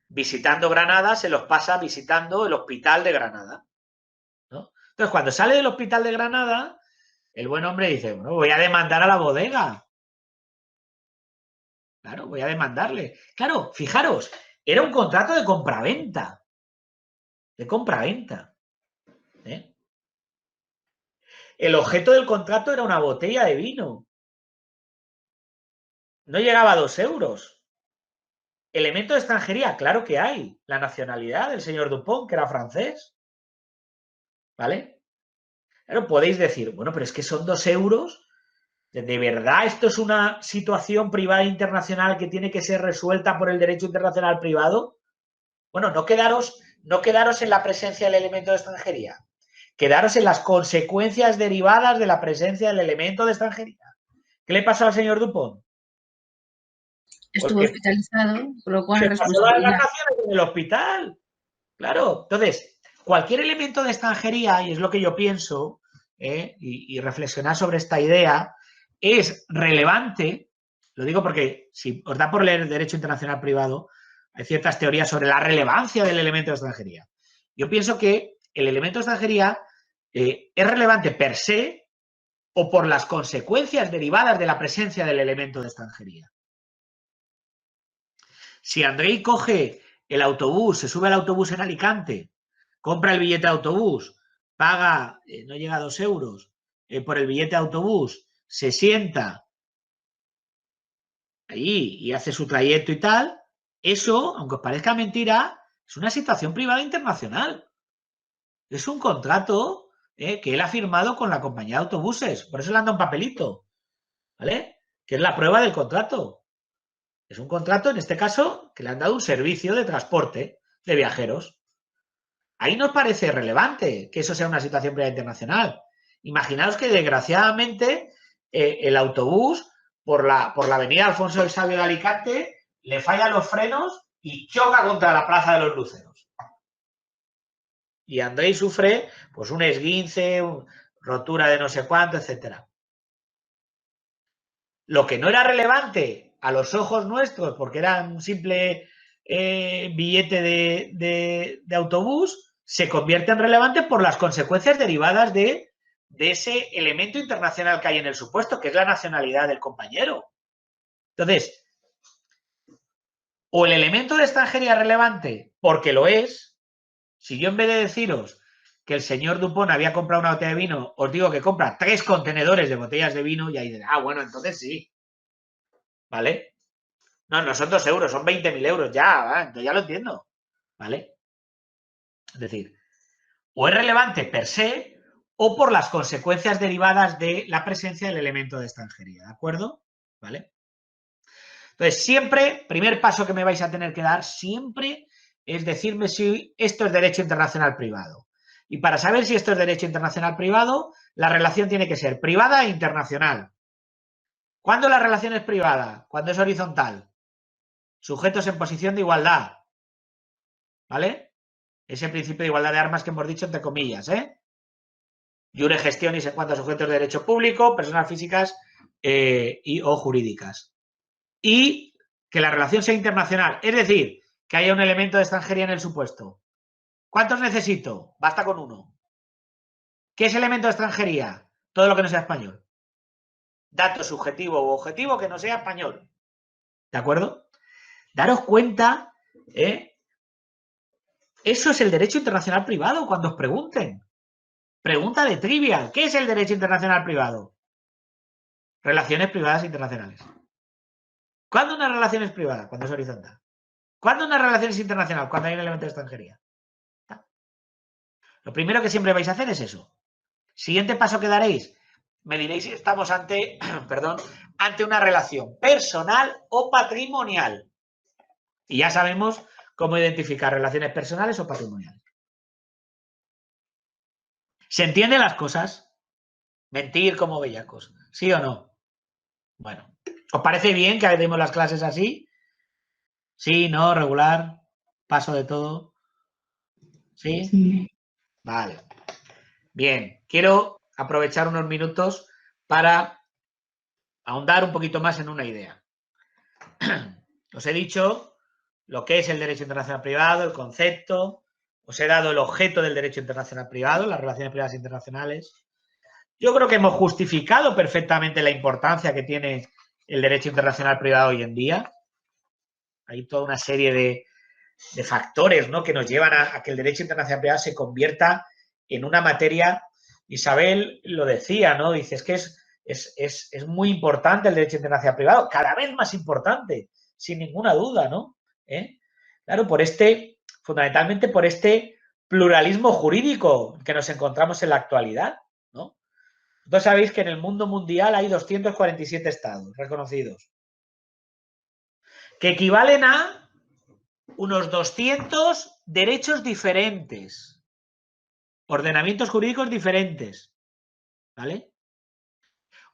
visitando Granada, se los pasa visitando el hospital de Granada, ¿no? Entonces, cuando sale del hospital de Granada, el buen hombre dice, bueno, voy a demandar a la bodega. Claro, voy a demandarle. Claro, fijaros, era un contrato de compraventa. De compraventa. El objeto del contrato era una botella de vino. No llegaba a 2 euros. Elemento de extranjería, claro que hay. La nacionalidad del señor Dupont, que era francés. ¿Vale? Claro, podéis decir, bueno, pero es que son 2 euros. ¿De verdad esto es una situación privada internacional que tiene que ser resuelta por el derecho internacional privado? Bueno, no quedaros en la presencia del elemento de extranjería. Quedaros en las consecuencias derivadas de la presencia del elemento de extranjería. ¿Qué le pasó al señor Dupont? Estuvo hospitalizado, por lo cual se pasó las vacaciones en el hospital. Claro, entonces, cualquier elemento de extranjería, y es lo que yo pienso, y reflexionar sobre esta idea, es relevante, lo digo porque si os da por leer el derecho internacional privado, hay ciertas teorías sobre la relevancia del elemento de extranjería. Yo pienso que el elemento de extranjería es relevante per se o por las consecuencias derivadas de la presencia del elemento de extranjería. Si Andrei coge el autobús, se sube al autobús en Alicante, compra el billete de autobús, paga, no llega a 2 euros por el billete de autobús, se sienta ahí y hace su trayecto y tal, eso, aunque os parezca mentira, es una situación privada internacional. Es un contrato que él ha firmado con la compañía de autobuses. Por eso le han dado un papelito, ¿vale? Que es la prueba del contrato. Es un contrato, en este caso, que le han dado un servicio de transporte de viajeros. Ahí nos parece relevante que eso sea una situación privada internacional. Imaginaos que, desgraciadamente, el autobús, por la avenida Alfonso el Sabio de Alicante, le fallan los frenos y choca contra la Plaza de los Luceros. Y Andrei sufre pues un esguince, rotura de no sé cuánto, etcétera. Lo que no era relevante a los ojos nuestros, porque era un simple billete de autobús, se convierte en relevante por las consecuencias derivadas de ese elemento internacional que hay en el supuesto, que es la nacionalidad del compañero. Entonces, o el elemento de extranjería es relevante porque lo es. Si yo en vez de deciros que el señor Dupont había comprado una botella de vino, os digo que compra 3 contenedores de botellas de vino y ahí diré, bueno, entonces sí. ¿Vale? No son 2 euros, son 20.000 euros. Ya lo entiendo. ¿Vale? Es decir, o es relevante per se o por las consecuencias derivadas de la presencia del elemento de extranjería. ¿De acuerdo? ¿Vale? Entonces, siempre, primer paso que me vais a tener que dar, siempre es decirme si esto es derecho internacional privado. Y para saber si esto es derecho internacional privado, la relación tiene que ser privada e internacional. ¿Cuándo la relación es privada? Cuando es horizontal. Sujetos en posición de igualdad. ¿Vale? Ese principio de igualdad de armas que hemos dicho entre comillas, ¿eh? Iure gestionis en cuanto a sujetos de derecho público, personas físicas o jurídicas. Y que la relación sea internacional. Es decir, que haya un elemento de extranjería en el supuesto. ¿Cuántos necesito? Basta con uno. ¿Qué es elemento de extranjería? Todo lo que no sea español. Dato subjetivo u objetivo que no sea español. ¿De acuerdo? Daros cuenta, eso es el derecho internacional privado cuando os pregunten. Pregunta de trivia. ¿Qué es el derecho internacional privado? Relaciones privadas internacionales. ¿Cuándo una relación es privada? Cuando es horizontal. ¿Cuándo una relación es internacional? Cuando hay un elemento de extranjería. Lo primero que siempre vais a hacer es eso. Siguiente paso que daréis. Me diréis si estamos ante, ante una relación personal o patrimonial. Y ya sabemos cómo identificar relaciones personales o patrimoniales. ¿Se entienden las cosas? Mentir como bellacos. ¿Sí o no? Bueno, ¿os parece bien que demos las clases así? Sí, no, regular, paso de todo. ¿Sí? Sí. Vale. Bien, quiero aprovechar unos minutos para ahondar un poquito más en una idea. Os he dicho lo que es el derecho internacional privado, el concepto, os he dado el objeto del derecho internacional privado, las relaciones privadas internacionales. Yo creo que hemos justificado perfectamente la importancia que tiene el derecho internacional privado hoy en día. Hay toda una serie de factores, ¿no?, que nos llevan a que el derecho internacional privado se convierta en una materia. Isabel lo decía, ¿no? Dice, es que es muy importante el derecho internacional privado, cada vez más importante, sin ninguna duda, ¿no? Claro, fundamentalmente por este pluralismo jurídico que nos encontramos en la actualidad, ¿no? Vosotros sabéis que en el mundo mundial hay 247 estados reconocidos, que equivalen a unos 200 derechos diferentes, ordenamientos jurídicos diferentes, ¿vale?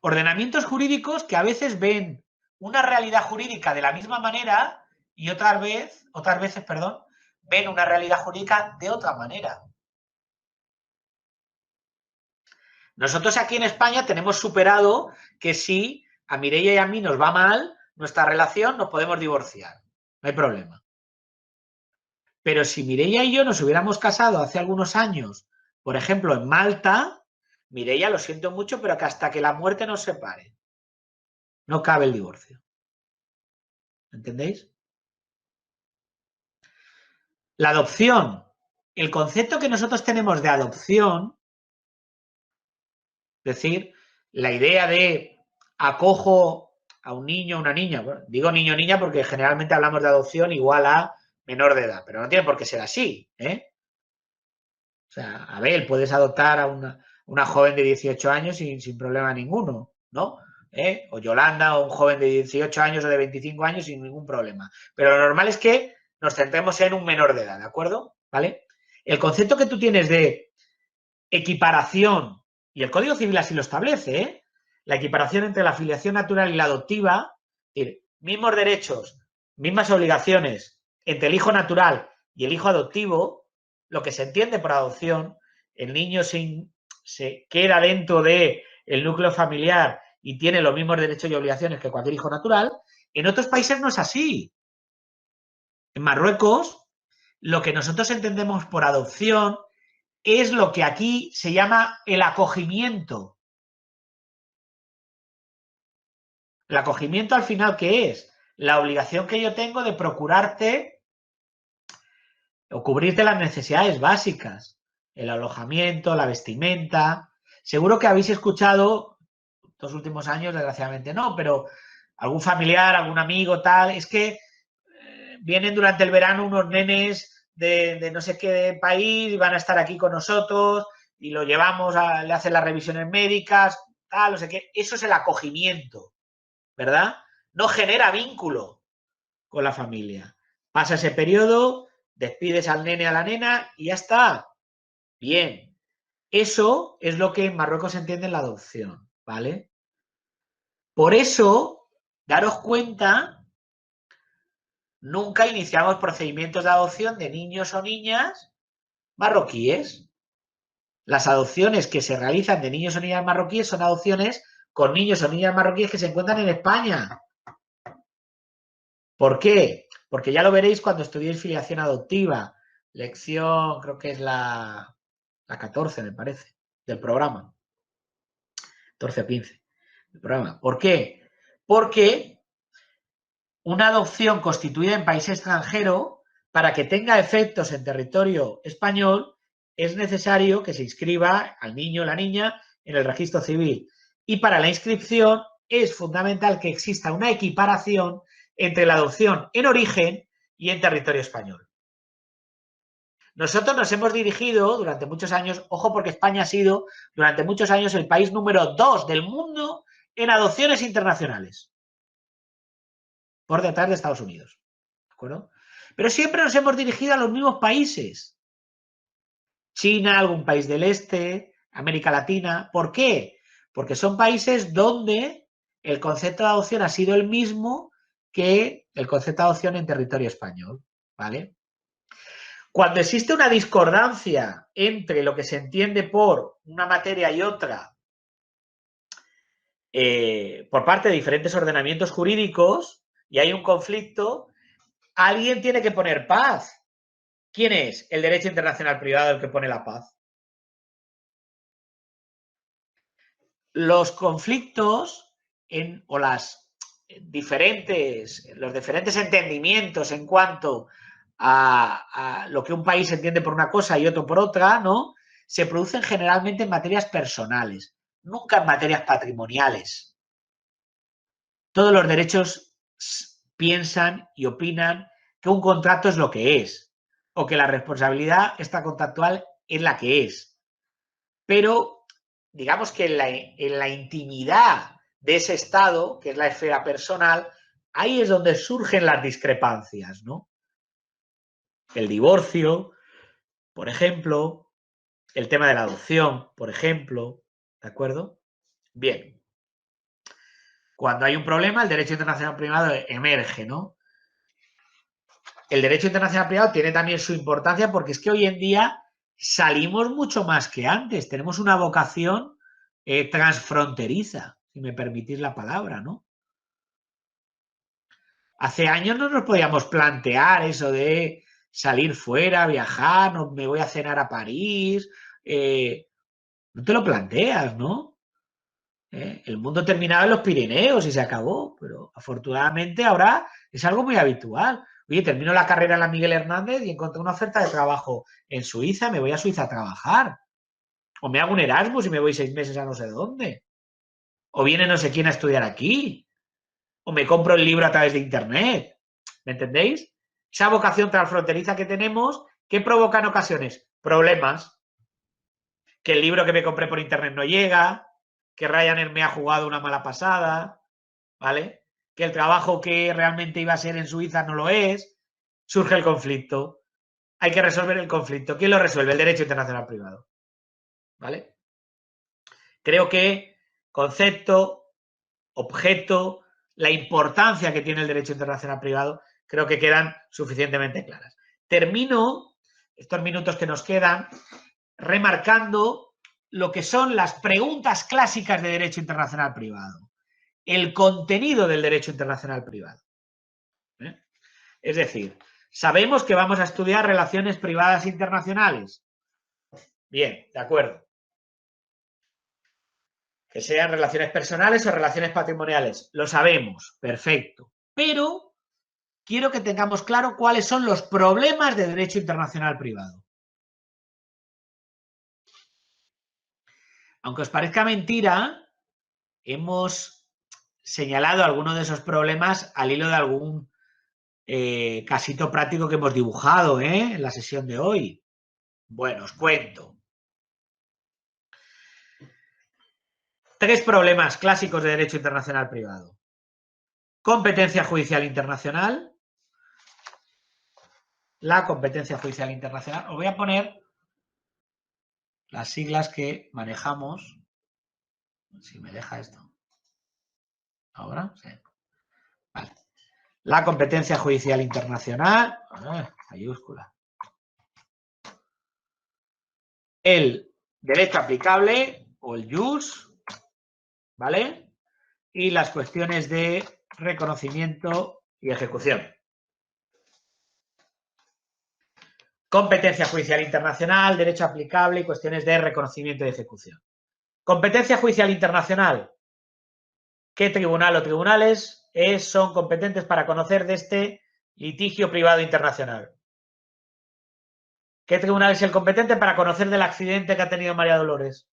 Ordenamientos jurídicos que a veces ven una realidad jurídica de la misma manera y otras veces, ven una realidad jurídica de otra manera. Nosotros aquí en España tenemos superado que si a Mireia y a mí nos va mal nuestra relación, nos podemos divorciar. No hay problema. Pero si Mireia y yo nos hubiéramos casado hace algunos años, por ejemplo, en Malta, Mireia, lo siento mucho, pero que hasta que la muerte nos separe, no cabe el divorcio. ¿Entendéis? La adopción. El concepto que nosotros tenemos de adopción, es decir, la idea de acojo a un niño o una niña, bueno, digo niño o niña porque generalmente hablamos de adopción igual a menor de edad, pero no tiene por qué ser así, ¿eh? O sea, Abel, puedes adoptar a una joven de 18 años sin problema ninguno, ¿no? O Yolanda, o un joven de 18 años o de 25 años sin ningún problema. Pero lo normal es que nos centremos en un menor de edad, ¿de acuerdo? ¿Vale? El concepto que tú tienes de equiparación, y el Código Civil así lo establece, ¿eh? La equiparación entre la filiación natural y la adoptiva, es decir, mismos derechos, mismas obligaciones, entre el hijo natural y el hijo adoptivo, lo que se entiende por adopción, el niño se queda dentro del núcleo familiar y tiene los mismos derechos y obligaciones que cualquier hijo natural. En otros países no es así. En Marruecos, lo que nosotros entendemos por adopción es lo que aquí se llama el acogimiento. El acogimiento al final, ¿qué es? La obligación que yo tengo de procurarte o cubrirte las necesidades básicas. El alojamiento, la vestimenta. Seguro que habéis escuchado, estos últimos años, desgraciadamente no, pero algún familiar, algún amigo, tal, es que vienen durante el verano unos nenes de no sé qué país y van a estar aquí con nosotros y lo llevamos, le hacen las revisiones médicas, tal, no sé qué. Eso es el acogimiento, ¿verdad? No genera vínculo con la familia. Pasa ese periodo, despides al nene, a la nena y ya está. Bien. Eso es lo que en Marruecos se entiende en la adopción, ¿vale? Por eso, daros cuenta, nunca iniciamos procedimientos de adopción de niños o niñas marroquíes. Las adopciones que se realizan de niños o niñas marroquíes son adopciones con niños o niñas marroquíes que se encuentran en España. ¿Por qué? Porque ya lo veréis cuando estudiéis filiación adoptiva. Lección, creo que es la 14, me parece, del programa. 14 o 15 del programa. ¿Por qué? Porque una adopción constituida en país extranjero, para que tenga efectos en territorio español, es necesario que se inscriba al niño o la niña en el registro civil. Y para la inscripción es fundamental que exista una equiparación entre la adopción en origen y en territorio español. Nosotros nos hemos dirigido durante muchos años, ojo porque España ha sido durante muchos años el país número 2 del mundo en adopciones internacionales, por detrás de Estados Unidos, ¿de acuerdo? Pero siempre nos hemos dirigido a los mismos países. China, algún país del este, América Latina. ¿Por qué? Porque son países donde el concepto de adopción ha sido el mismo que el concepto de adopción en territorio español, ¿vale? Cuando existe una discordancia entre lo que se entiende por una materia y otra por parte de diferentes ordenamientos jurídicos y hay un conflicto, alguien tiene que poner paz. ¿Quién es? El derecho internacional privado el que pone la paz. Los conflictos o los diferentes entendimientos en cuanto a lo que un país entiende por una cosa y otro por otra, ¿no? Se producen generalmente en materias personales, nunca en materias patrimoniales. Todos los derechos piensan y opinan que un contrato es lo que es, o que la responsabilidad extracontractual es la que es. Pero digamos que en la intimidad de ese estado, que es la esfera personal, ahí es donde surgen las discrepancias, ¿no? El divorcio, por ejemplo, el tema de la adopción, por ejemplo, ¿de acuerdo? Bien. Cuando hay un problema, el derecho internacional privado emerge, ¿no? El derecho internacional privado tiene también su importancia porque es que hoy en día salimos mucho más que antes. Tenemos una vocación transfronteriza, si me permitís la palabra, ¿no? Hace años no nos podíamos plantear eso de salir fuera, viajar, no, me voy a cenar a París. No te lo planteas, ¿no? El mundo terminaba en los Pirineos y se acabó, pero afortunadamente ahora es algo muy habitual. Oye, termino la carrera en la Miguel Hernández y encontré una oferta de trabajo en Suiza, me voy a Suiza a trabajar. O me hago un Erasmus y me voy 6 meses a no sé dónde. O viene no sé quién a estudiar aquí. O me compro el libro a través de Internet. ¿Me entendéis? Esa vocación transfronteriza que tenemos, ¿qué provoca en ocasiones? Problemas. Que el libro que me compré por Internet no llega, que Ryanair me ha jugado una mala pasada, ¿vale? Que el trabajo que realmente iba a ser en Suiza no lo es, surge el conflicto. Hay que resolver el conflicto. ¿Quién lo resuelve? El derecho internacional privado, ¿vale? Creo que concepto, objeto, la importancia que tiene el derecho internacional privado creo que quedan suficientemente claras. Termino estos minutos que nos quedan remarcando lo que son las preguntas clásicas de derecho internacional privado, el contenido del derecho internacional privado. Es decir, sabemos que vamos a estudiar relaciones privadas internacionales. Bien, de acuerdo. Que sean relaciones personales o relaciones patrimoniales. Lo sabemos, perfecto. Pero quiero que tengamos claro cuáles son los problemas de derecho internacional privado. Aunque os parezca mentira, hemos señalado algunos de esos problemas al hilo de algún casito práctico que hemos dibujado en la sesión de hoy. Bueno, os cuento. 3 problemas clásicos de derecho internacional privado. Competencia judicial internacional. La competencia judicial internacional. Os voy a poner las siglas que manejamos. Si me deja esto. ¿Ahora? Sí. Vale. La competencia judicial internacional. Mayúscula. El derecho aplicable o el jus. ¿Vale? Y las cuestiones de reconocimiento y ejecución. Competencia judicial internacional, derecho aplicable y cuestiones de reconocimiento y ejecución. Competencia judicial internacional. ¿Qué tribunal o tribunales son competentes para conocer de este litigio privado internacional? ¿Qué tribunal es el competente para conocer del accidente que ha tenido María Dolores?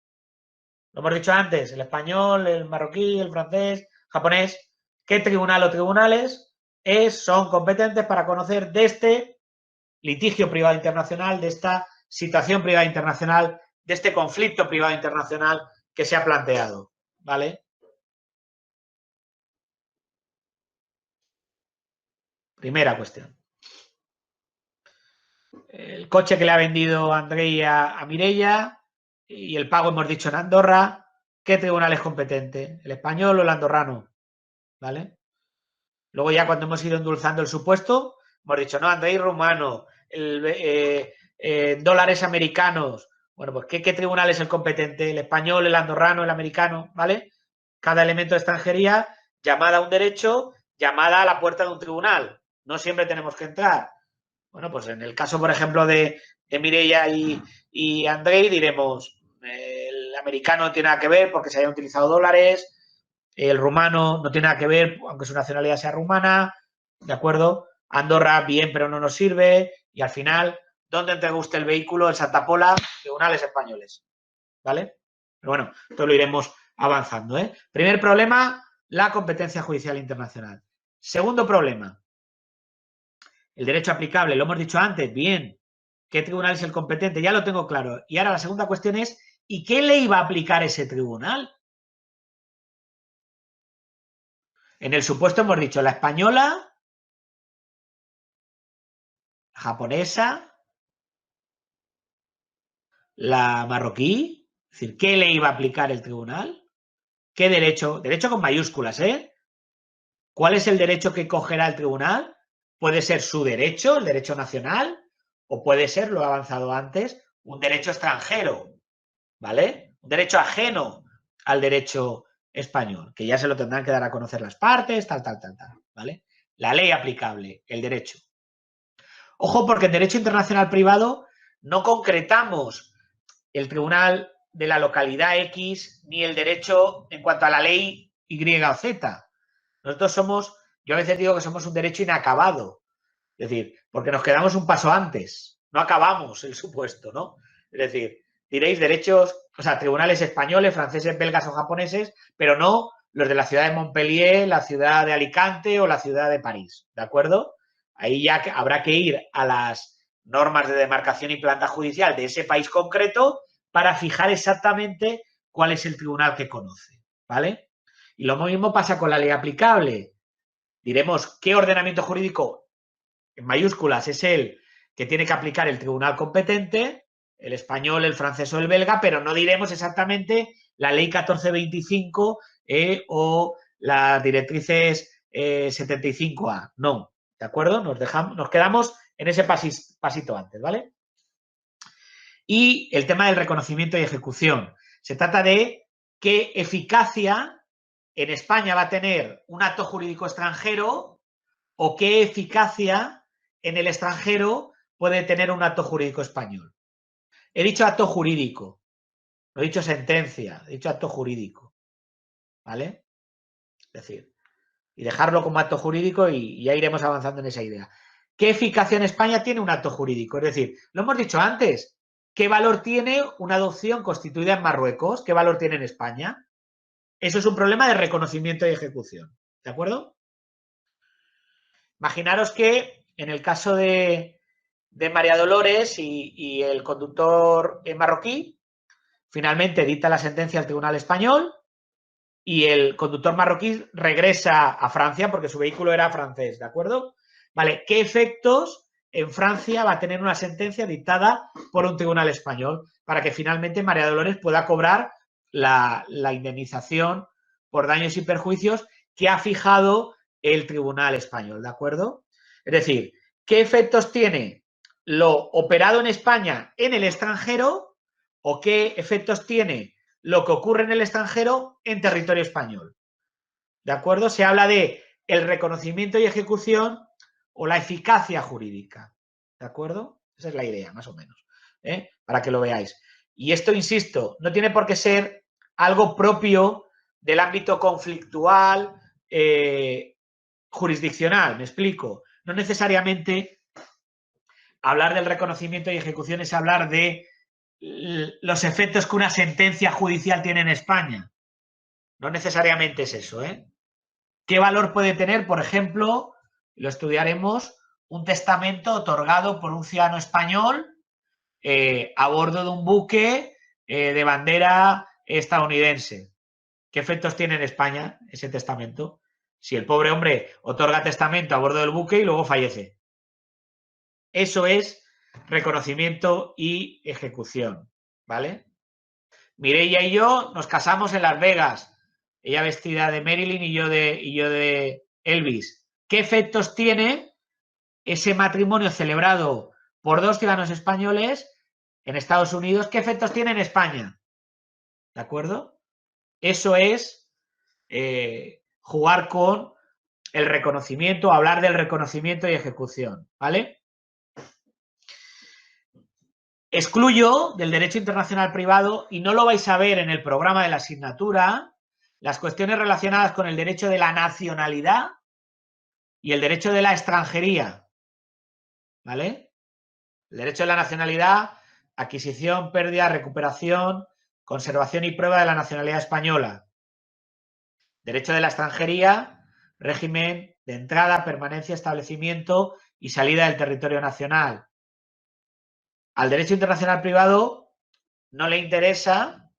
Lo hemos dicho antes, el español, el marroquí, el francés, japonés. ¿Qué tribunal o tribunales son competentes para conocer de este litigio privado internacional, de esta situación privada internacional, de este conflicto privado internacional que se ha planteado? ¿Vale? Primera cuestión. El coche que le ha vendido Andrei a Mireia y el pago hemos dicho en Andorra. ¿Qué tribunal es competente? ¿El español o el andorrano? ¿Vale? Luego ya cuando hemos ido endulzando el supuesto, hemos dicho, no, Andrei rumano, dólares americanos. Bueno, pues ¿qué tribunal es el competente? ¿El español, el andorrano, el americano? ¿Vale? Cada elemento de extranjería, llamada a un derecho, llamada a la puerta de un tribunal. No siempre tenemos que entrar. Bueno, pues en el caso, por ejemplo, de Mireia y Andrei, diremos, el americano no tiene nada que ver porque se hayan utilizado dólares, el rumano no tiene nada que ver, aunque su nacionalidad sea rumana, ¿de acuerdo? Andorra, bien, pero no nos sirve. Y al final, ¿dónde entrega usted el vehículo? En Santa Pola, tribunales españoles. ¿Vale? Pero bueno, esto lo iremos avanzando. Primer problema, la competencia judicial internacional. Segundo problema, el derecho aplicable. Lo hemos dicho antes, bien. ¿Qué tribunal es el competente? Ya lo tengo claro. Y ahora la segunda cuestión es, ¿y qué ley va a aplicar ese tribunal? En el supuesto hemos dicho la española, la japonesa, la marroquí. Es decir, ¿qué ley va a aplicar el tribunal? ¿Qué derecho? Derecho con mayúsculas, ¿eh? ¿Cuál es el derecho que cogerá el tribunal? Puede ser su derecho, el derecho nacional, o puede ser, lo he avanzado antes, un derecho extranjero, ¿vale? Un derecho ajeno al derecho español, que ya se lo tendrán que dar a conocer las partes, tal, ¿vale? La ley aplicable, el derecho. Ojo, porque en derecho internacional privado no concretamos el tribunal de la localidad X ni el derecho en cuanto a la ley Y o Z. Nosotros somos, yo a veces digo que somos un derecho inacabado. Es decir, porque nos quedamos un paso antes. No acabamos el supuesto, ¿no? Es decir, diréis derechos, o sea, tribunales españoles, franceses, belgas o japoneses, pero no los de la ciudad de Montpellier, la ciudad de Alicante o la ciudad de París, ¿de acuerdo? Ahí ya habrá que ir a las normas de demarcación y planta judicial de ese país concreto para fijar exactamente cuál es el tribunal que conoce, ¿vale? Y lo mismo pasa con la ley aplicable. Diremos qué ordenamiento jurídico, en mayúsculas, es el que tiene que aplicar el tribunal competente, el español, el francés o el belga, pero no diremos exactamente la ley 1425 o las directrices 75A. No, ¿De acuerdo? Nos quedamos en ese pasito antes, ¿vale? Y el tema del reconocimiento y ejecución. Se trata de qué eficacia en España va a tener un acto jurídico extranjero o qué eficacia en el extranjero puede tener un acto jurídico español. He dicho acto jurídico, no he dicho sentencia, he dicho acto jurídico, ¿vale? Es decir, y dejarlo como acto jurídico y ya iremos avanzando en esa idea. ¿Qué eficacia en España tiene un acto jurídico? Es decir, lo hemos dicho antes, ¿qué valor tiene una adopción constituida en Marruecos? ¿Qué valor tiene en España? Eso es un problema de reconocimiento y ejecución, ¿de acuerdo? Imaginaros que en el caso de María Dolores y el conductor marroquí, finalmente dicta la sentencia al Tribunal Español y el conductor marroquí regresa a Francia porque su vehículo era francés, ¿de acuerdo? Vale, ¿qué efectos en Francia va a tener una sentencia dictada por un tribunal español para que finalmente María Dolores pueda cobrar la indemnización por daños y perjuicios que ha fijado el tribunal español, ¿de acuerdo? Es decir, ¿qué efectos tiene lo operado en España en el extranjero o qué efectos tiene lo que ocurre en el extranjero en territorio español? ¿De acuerdo? Se habla de el reconocimiento y ejecución o la eficacia jurídica. ¿De acuerdo? Esa es la idea, más o menos, para que lo veáis. Y esto, insisto, no tiene por qué ser algo propio del ámbito conflictual jurisdiccional, me explico. No necesariamente hablar del reconocimiento y ejecución es hablar de los efectos que una sentencia judicial tiene en España. No necesariamente es eso, ¿eh? ¿Qué valor puede tener, por ejemplo, lo estudiaremos, un testamento otorgado por un ciudadano español a bordo de un buque de bandera estadounidense? ¿Qué efectos tiene en España ese testamento? Si el pobre hombre otorga testamento a bordo del buque y luego fallece. Eso es reconocimiento y ejecución, ¿vale? Mireia y yo nos casamos en Las Vegas, ella vestida de Marilyn y yo de Elvis. ¿Qué efectos tiene ese matrimonio celebrado por dos ciudadanos españoles en Estados Unidos? ¿Qué efectos tiene en España? ¿De acuerdo? Eso es jugar con el reconocimiento, hablar del reconocimiento y ejecución, ¿vale? Excluyo del derecho internacional privado, y no lo vais a ver en el programa de la asignatura, las cuestiones relacionadas con el derecho de la nacionalidad y el derecho de la extranjería, ¿vale? El derecho de la nacionalidad, adquisición, pérdida, recuperación, conservación y prueba de la nacionalidad española. Derecho de la extranjería, régimen de entrada, permanencia, establecimiento y salida del territorio nacional. Al derecho internacional privado no le interesa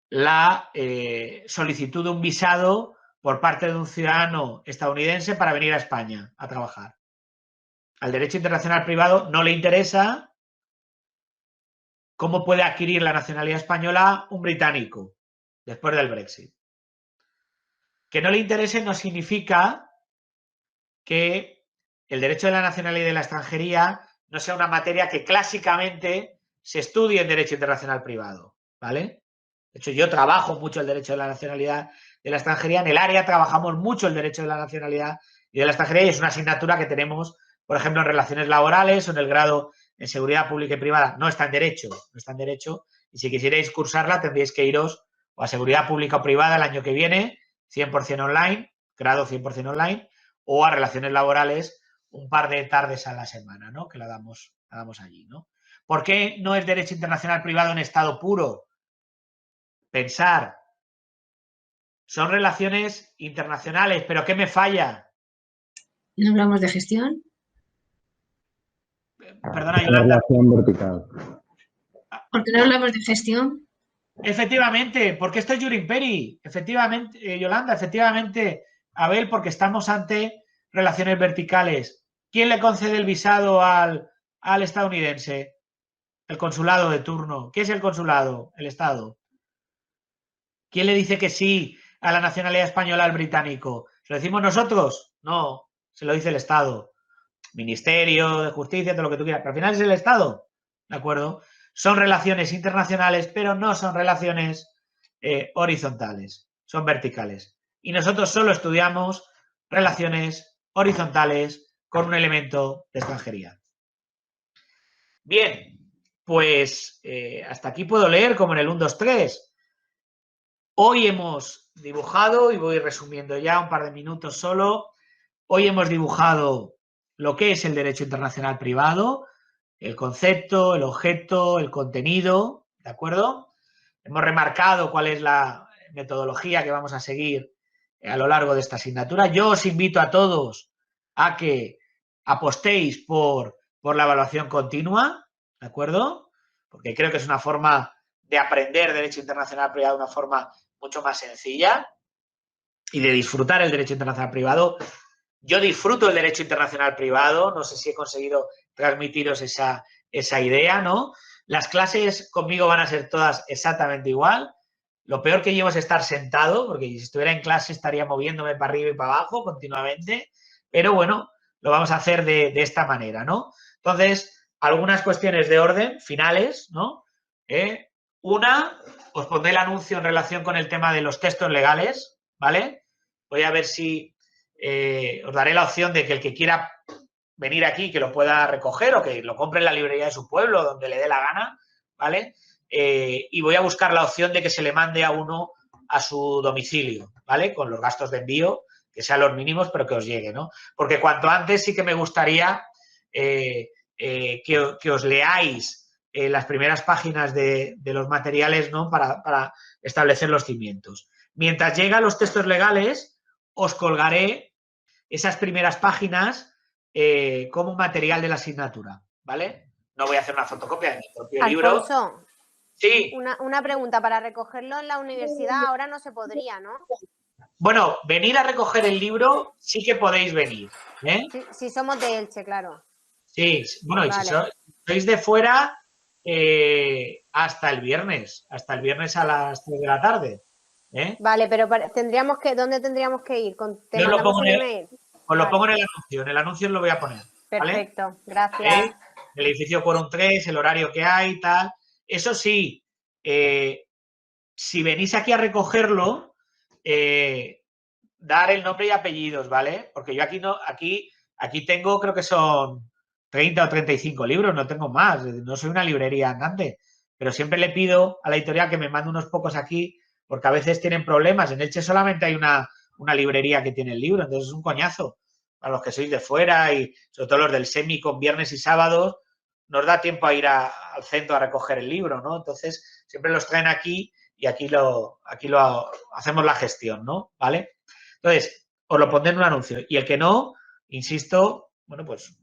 la solicitud de un visado por parte de un ciudadano estadounidense para venir a España a trabajar. Al derecho internacional privado no le interesa cómo puede adquirir la nacionalidad española un británico después del Brexit. Que no le interese no significa que el derecho de la nacionalidad y de la extranjería no sea una materia que clásicamente se estudie en derecho internacional privado, ¿vale? De hecho, yo trabajo mucho el derecho de la nacionalidad y de la extranjería. En el área trabajamos mucho el derecho de la nacionalidad y de la extranjería y es una asignatura que tenemos, por ejemplo, en relaciones laborales o en el grado en seguridad pública y privada. No está en derecho, no está en derecho. Y si quisierais cursarla, tendríais que iros o a seguridad pública o privada el año que viene, 100% online, grado 100% online, o a relaciones laborales un par de tardes a la semana, ¿no? Que la damos allí, ¿no? ¿Por qué no es derecho internacional privado en estado puro? Pensar. Son relaciones internacionales, pero ¿qué me falla? ¿No hablamos de gestión? Perdona, La Yolanda. relación vertical. ¿Por qué no hablamos de gestión? Efectivamente, porque esto es Jure Imperi. Efectivamente, Yolanda, efectivamente, Abel, porque estamos ante relaciones verticales. ¿Quién le concede el visado al estadounidense? El consulado de turno. ¿Qué es el consulado? El Estado. ¿Quién le dice que sí a la nacionalidad española al británico? ¿Lo decimos nosotros? No. se lo dice el Estado. Ministerio de Justicia, todo lo que tú quieras, pero al final es el Estado, ¿de acuerdo? Son relaciones internacionales, pero no son relaciones horizontales, son verticales. Y nosotros solo estudiamos relaciones horizontales con un elemento de extranjería. Bien, pues hasta aquí puedo leer como en el 1, 2, 3. Hoy hemos dibujado, y voy resumiendo ya un par de minutos solo, hoy hemos dibujado lo que es el derecho internacional privado, el concepto, el objeto, el contenido, ¿de acuerdo? Hemos remarcado cuál es la metodología que vamos a seguir a lo largo de esta asignatura. Yo os invito a todos a que apostéis por la evaluación continua, ¿de acuerdo? Porque creo que es una forma de aprender derecho internacional privado de una forma mucho más sencilla y de disfrutar el derecho internacional privado. Yo disfruto el derecho internacional privado, no sé si he conseguido transmitiros esa idea, ¿no? Las clases conmigo van a ser todas exactamente igual. Lo peor que llevo es estar sentado, porque si estuviera en clase estaría moviéndome para arriba y para abajo continuamente, pero bueno, lo vamos a hacer de esta manera, ¿no? Entonces, algunas cuestiones de orden finales, ¿no? Una, os pondré el anuncio en relación con el tema de los textos legales, ¿vale? Voy a ver si os daré la opción de que el que quiera venir aquí, que lo pueda recoger o que lo compre en la librería de su pueblo, donde le dé la gana, ¿vale? Y voy a buscar la opción de que se le mande a uno a su domicilio, ¿vale? Con los gastos de envío, que sean los mínimos, pero que os llegue, ¿no? Porque cuanto antes sí que me gustaría que os leáis las primeras páginas de los materiales, ¿no? Para establecer los cimientos. Mientras llegan los textos legales, os colgaré esas primeras páginas como material de la asignatura, ¿vale? No voy a hacer una fotocopia de mi propio libro. Alfonso, sí. Una pregunta, para recogerlo en la universidad ahora no se podría, ¿no? Bueno, venir a recoger el libro sí que podéis venir, ¿eh? Si somos de Elche, claro. Sí, bueno, vale. Y si sois de fuera, hasta el viernes a las 3 de la tarde. Vale, pero ¿dónde tendríamos que ir? Yo lo pongo os lo Vale. pongo en el anuncio os lo voy a poner. Perfecto, ¿vale? gracias. El edificio Quórum 3, el horario que hay, tal. Eso sí, si venís aquí a recogerlo, dar el nombre y apellidos, ¿vale? Porque yo aquí tengo, creo que son 30 o 35 libros, no tengo más, no soy una librería andante, pero siempre le pido a la editorial que me mande unos pocos aquí, porque a veces tienen problemas. En Elche solamente hay una librería que tiene el libro, entonces es un coñazo. Para los que sois de fuera y sobre todo los del semi con viernes y sábados, nos da tiempo a ir al centro a recoger el libro, ¿no? Entonces, siempre los traen aquí y aquí lo hacemos la gestión, ¿no? ¿Vale? Entonces, os lo pondré en un anuncio. Y el que no, insisto, bueno, pues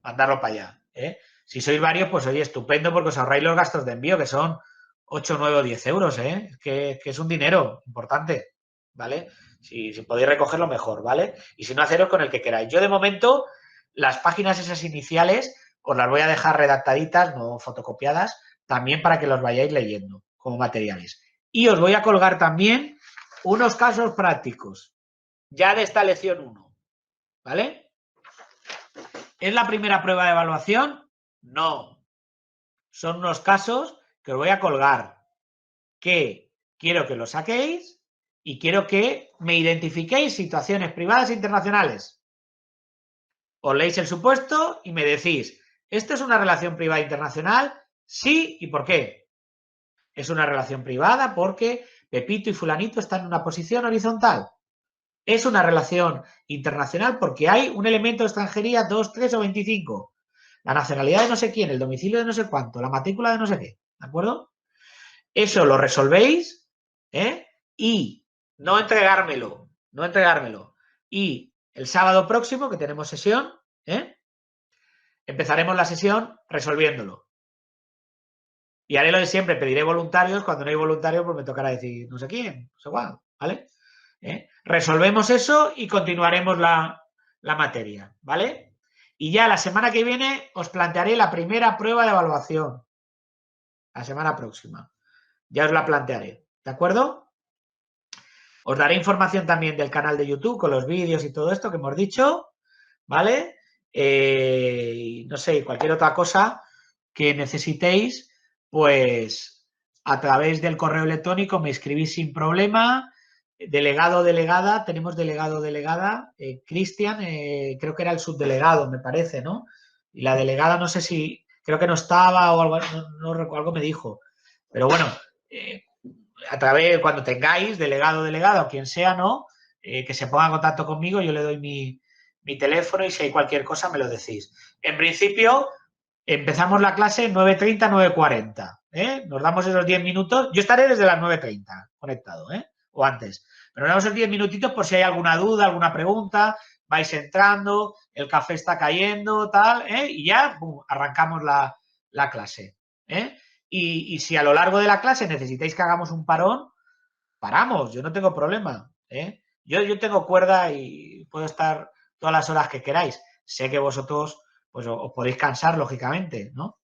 mandarlo para allá, ¿eh? Si sois varios, pues oye, estupendo, porque os ahorráis los gastos de envío, que son 8, 9 o 10 euros, ¿eh? Que es un dinero importante, ¿vale? Si podéis recogerlo, mejor, ¿vale? Y si no, haceros con el que queráis. Yo, de momento, las páginas esas iniciales os las voy a dejar redactaditas, no fotocopiadas, también para que los vayáis leyendo como materiales. Y os voy a colgar también unos casos prácticos, ya de esta lección 1, ¿vale? ¿Es la primera prueba de evaluación? No. Son unos casos que os voy a colgar, que quiero que los saquéis y quiero que me identifiquéis situaciones privadas e internacionales. Os leéis el supuesto y me decís, ¿esto es una relación privada internacional? Sí, ¿y por qué? Es una relación privada porque Pepito y Fulanito están en una posición horizontal. Es una relación internacional porque hay un elemento de extranjería 2, 3 o 25. La nacionalidad de no sé quién, el domicilio de no sé cuánto, la matrícula de no sé qué. ¿De acuerdo? Eso lo resolvéis, y no entregármelo. Y el sábado próximo, que tenemos sesión, empezaremos la sesión resolviéndolo. Y haré lo de siempre, pediré voluntarios. Cuando no hay voluntarios, pues me tocará decir no sé quién, no sé cuál, ¿vale? Resolvemos eso y continuaremos la materia, ¿vale? Y ya la semana que viene os plantearé la primera prueba de evaluación. La semana próxima. Ya os la plantearé, ¿de acuerdo? Os daré información también del canal de YouTube con los vídeos y todo esto que hemos dicho. ¿vale? Y no sé, cualquier otra cosa que necesitéis, pues a través del correo electrónico me escribís sin problema. Delegado o delegada, tenemos delegado o delegada. Cristian, creo que era el subdelegado, me parece, ¿no? Y la delegada, no sé si, creo que no estaba o algo, no recuerdo, algo me dijo. Pero bueno, a través, cuando tengáis delegado o delegada o quien sea, ¿no? Que se ponga en contacto conmigo, yo le doy mi teléfono y si hay cualquier cosa me lo decís. En principio, empezamos la clase 9:30, 9:40. Nos damos esos 10 minutos. Yo estaré desde las 9:30 conectado, o antes. Pero nos damos esos 10 minutitos por si hay alguna duda, alguna pregunta. Vais entrando, el café está cayendo, tal, y ya arrancamos la clase. Y si a lo largo de la clase necesitáis que hagamos un parón, paramos, yo no tengo problema. Yo tengo cuerda y puedo estar todas las horas que queráis. Sé que vosotros pues os podéis cansar, lógicamente, ¿no?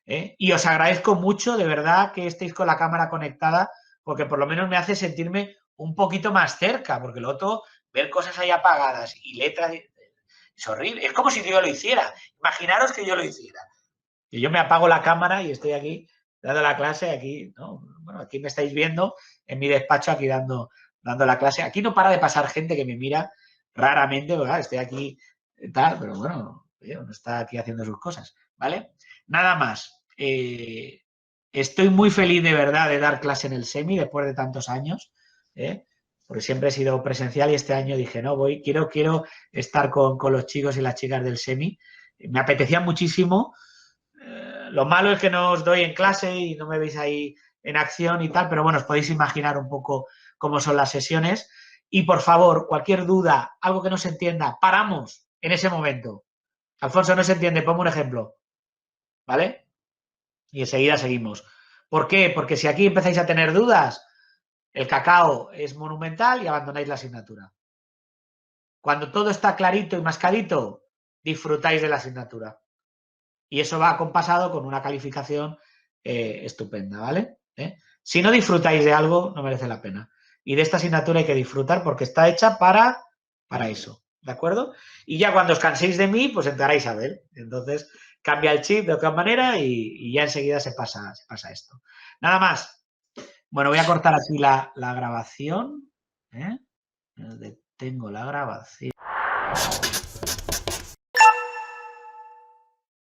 Y os agradezco mucho, de verdad, que estéis con la cámara conectada, porque por lo menos me hace sentirme un poquito más cerca, porque lo otro, ver cosas ahí apagadas y letras, es horrible. Es como si yo lo hiciera. Imaginaros que yo lo hiciera. Y yo me apago la cámara y estoy aquí dando la clase, aquí, ¿no? Bueno, aquí me estáis viendo en mi despacho, aquí dando la clase. Aquí no para de pasar gente que me mira raramente, ¿verdad? Estoy aquí tal, pero bueno, uno está aquí haciendo sus cosas, ¿vale? Nada más. Estoy muy feliz de verdad de dar clase en el SEMI después de tantos años, porque siempre he sido presencial y este año dije, no, quiero estar con los chicos y las chicas del SEMI. Me apetecía muchísimo. Lo malo es que no os doy en clase y no me veis ahí en acción y tal, pero bueno, os podéis imaginar un poco cómo son las sesiones. Y por favor, cualquier duda, algo que no se entienda, paramos en ese momento. Alfonso, no se entiende, pongo un ejemplo. ¿Vale? Y enseguida seguimos. ¿Por qué? Porque si aquí empezáis a tener dudas, el cacao es monumental y abandonáis la asignatura. Cuando todo está clarito y mascadito, disfrutáis de la asignatura. Y eso va acompasado con una calificación estupenda, ¿vale? Si no disfrutáis de algo, no merece la pena. Y de esta asignatura hay que disfrutar porque está hecha para eso, ¿de acuerdo? Y ya cuando os canséis de mí, pues entraréis a ver. Entonces cambia el chip de otra manera y ya enseguida se pasa esto. Nada más. Bueno, voy a cortar aquí la grabación. Detengo la grabación.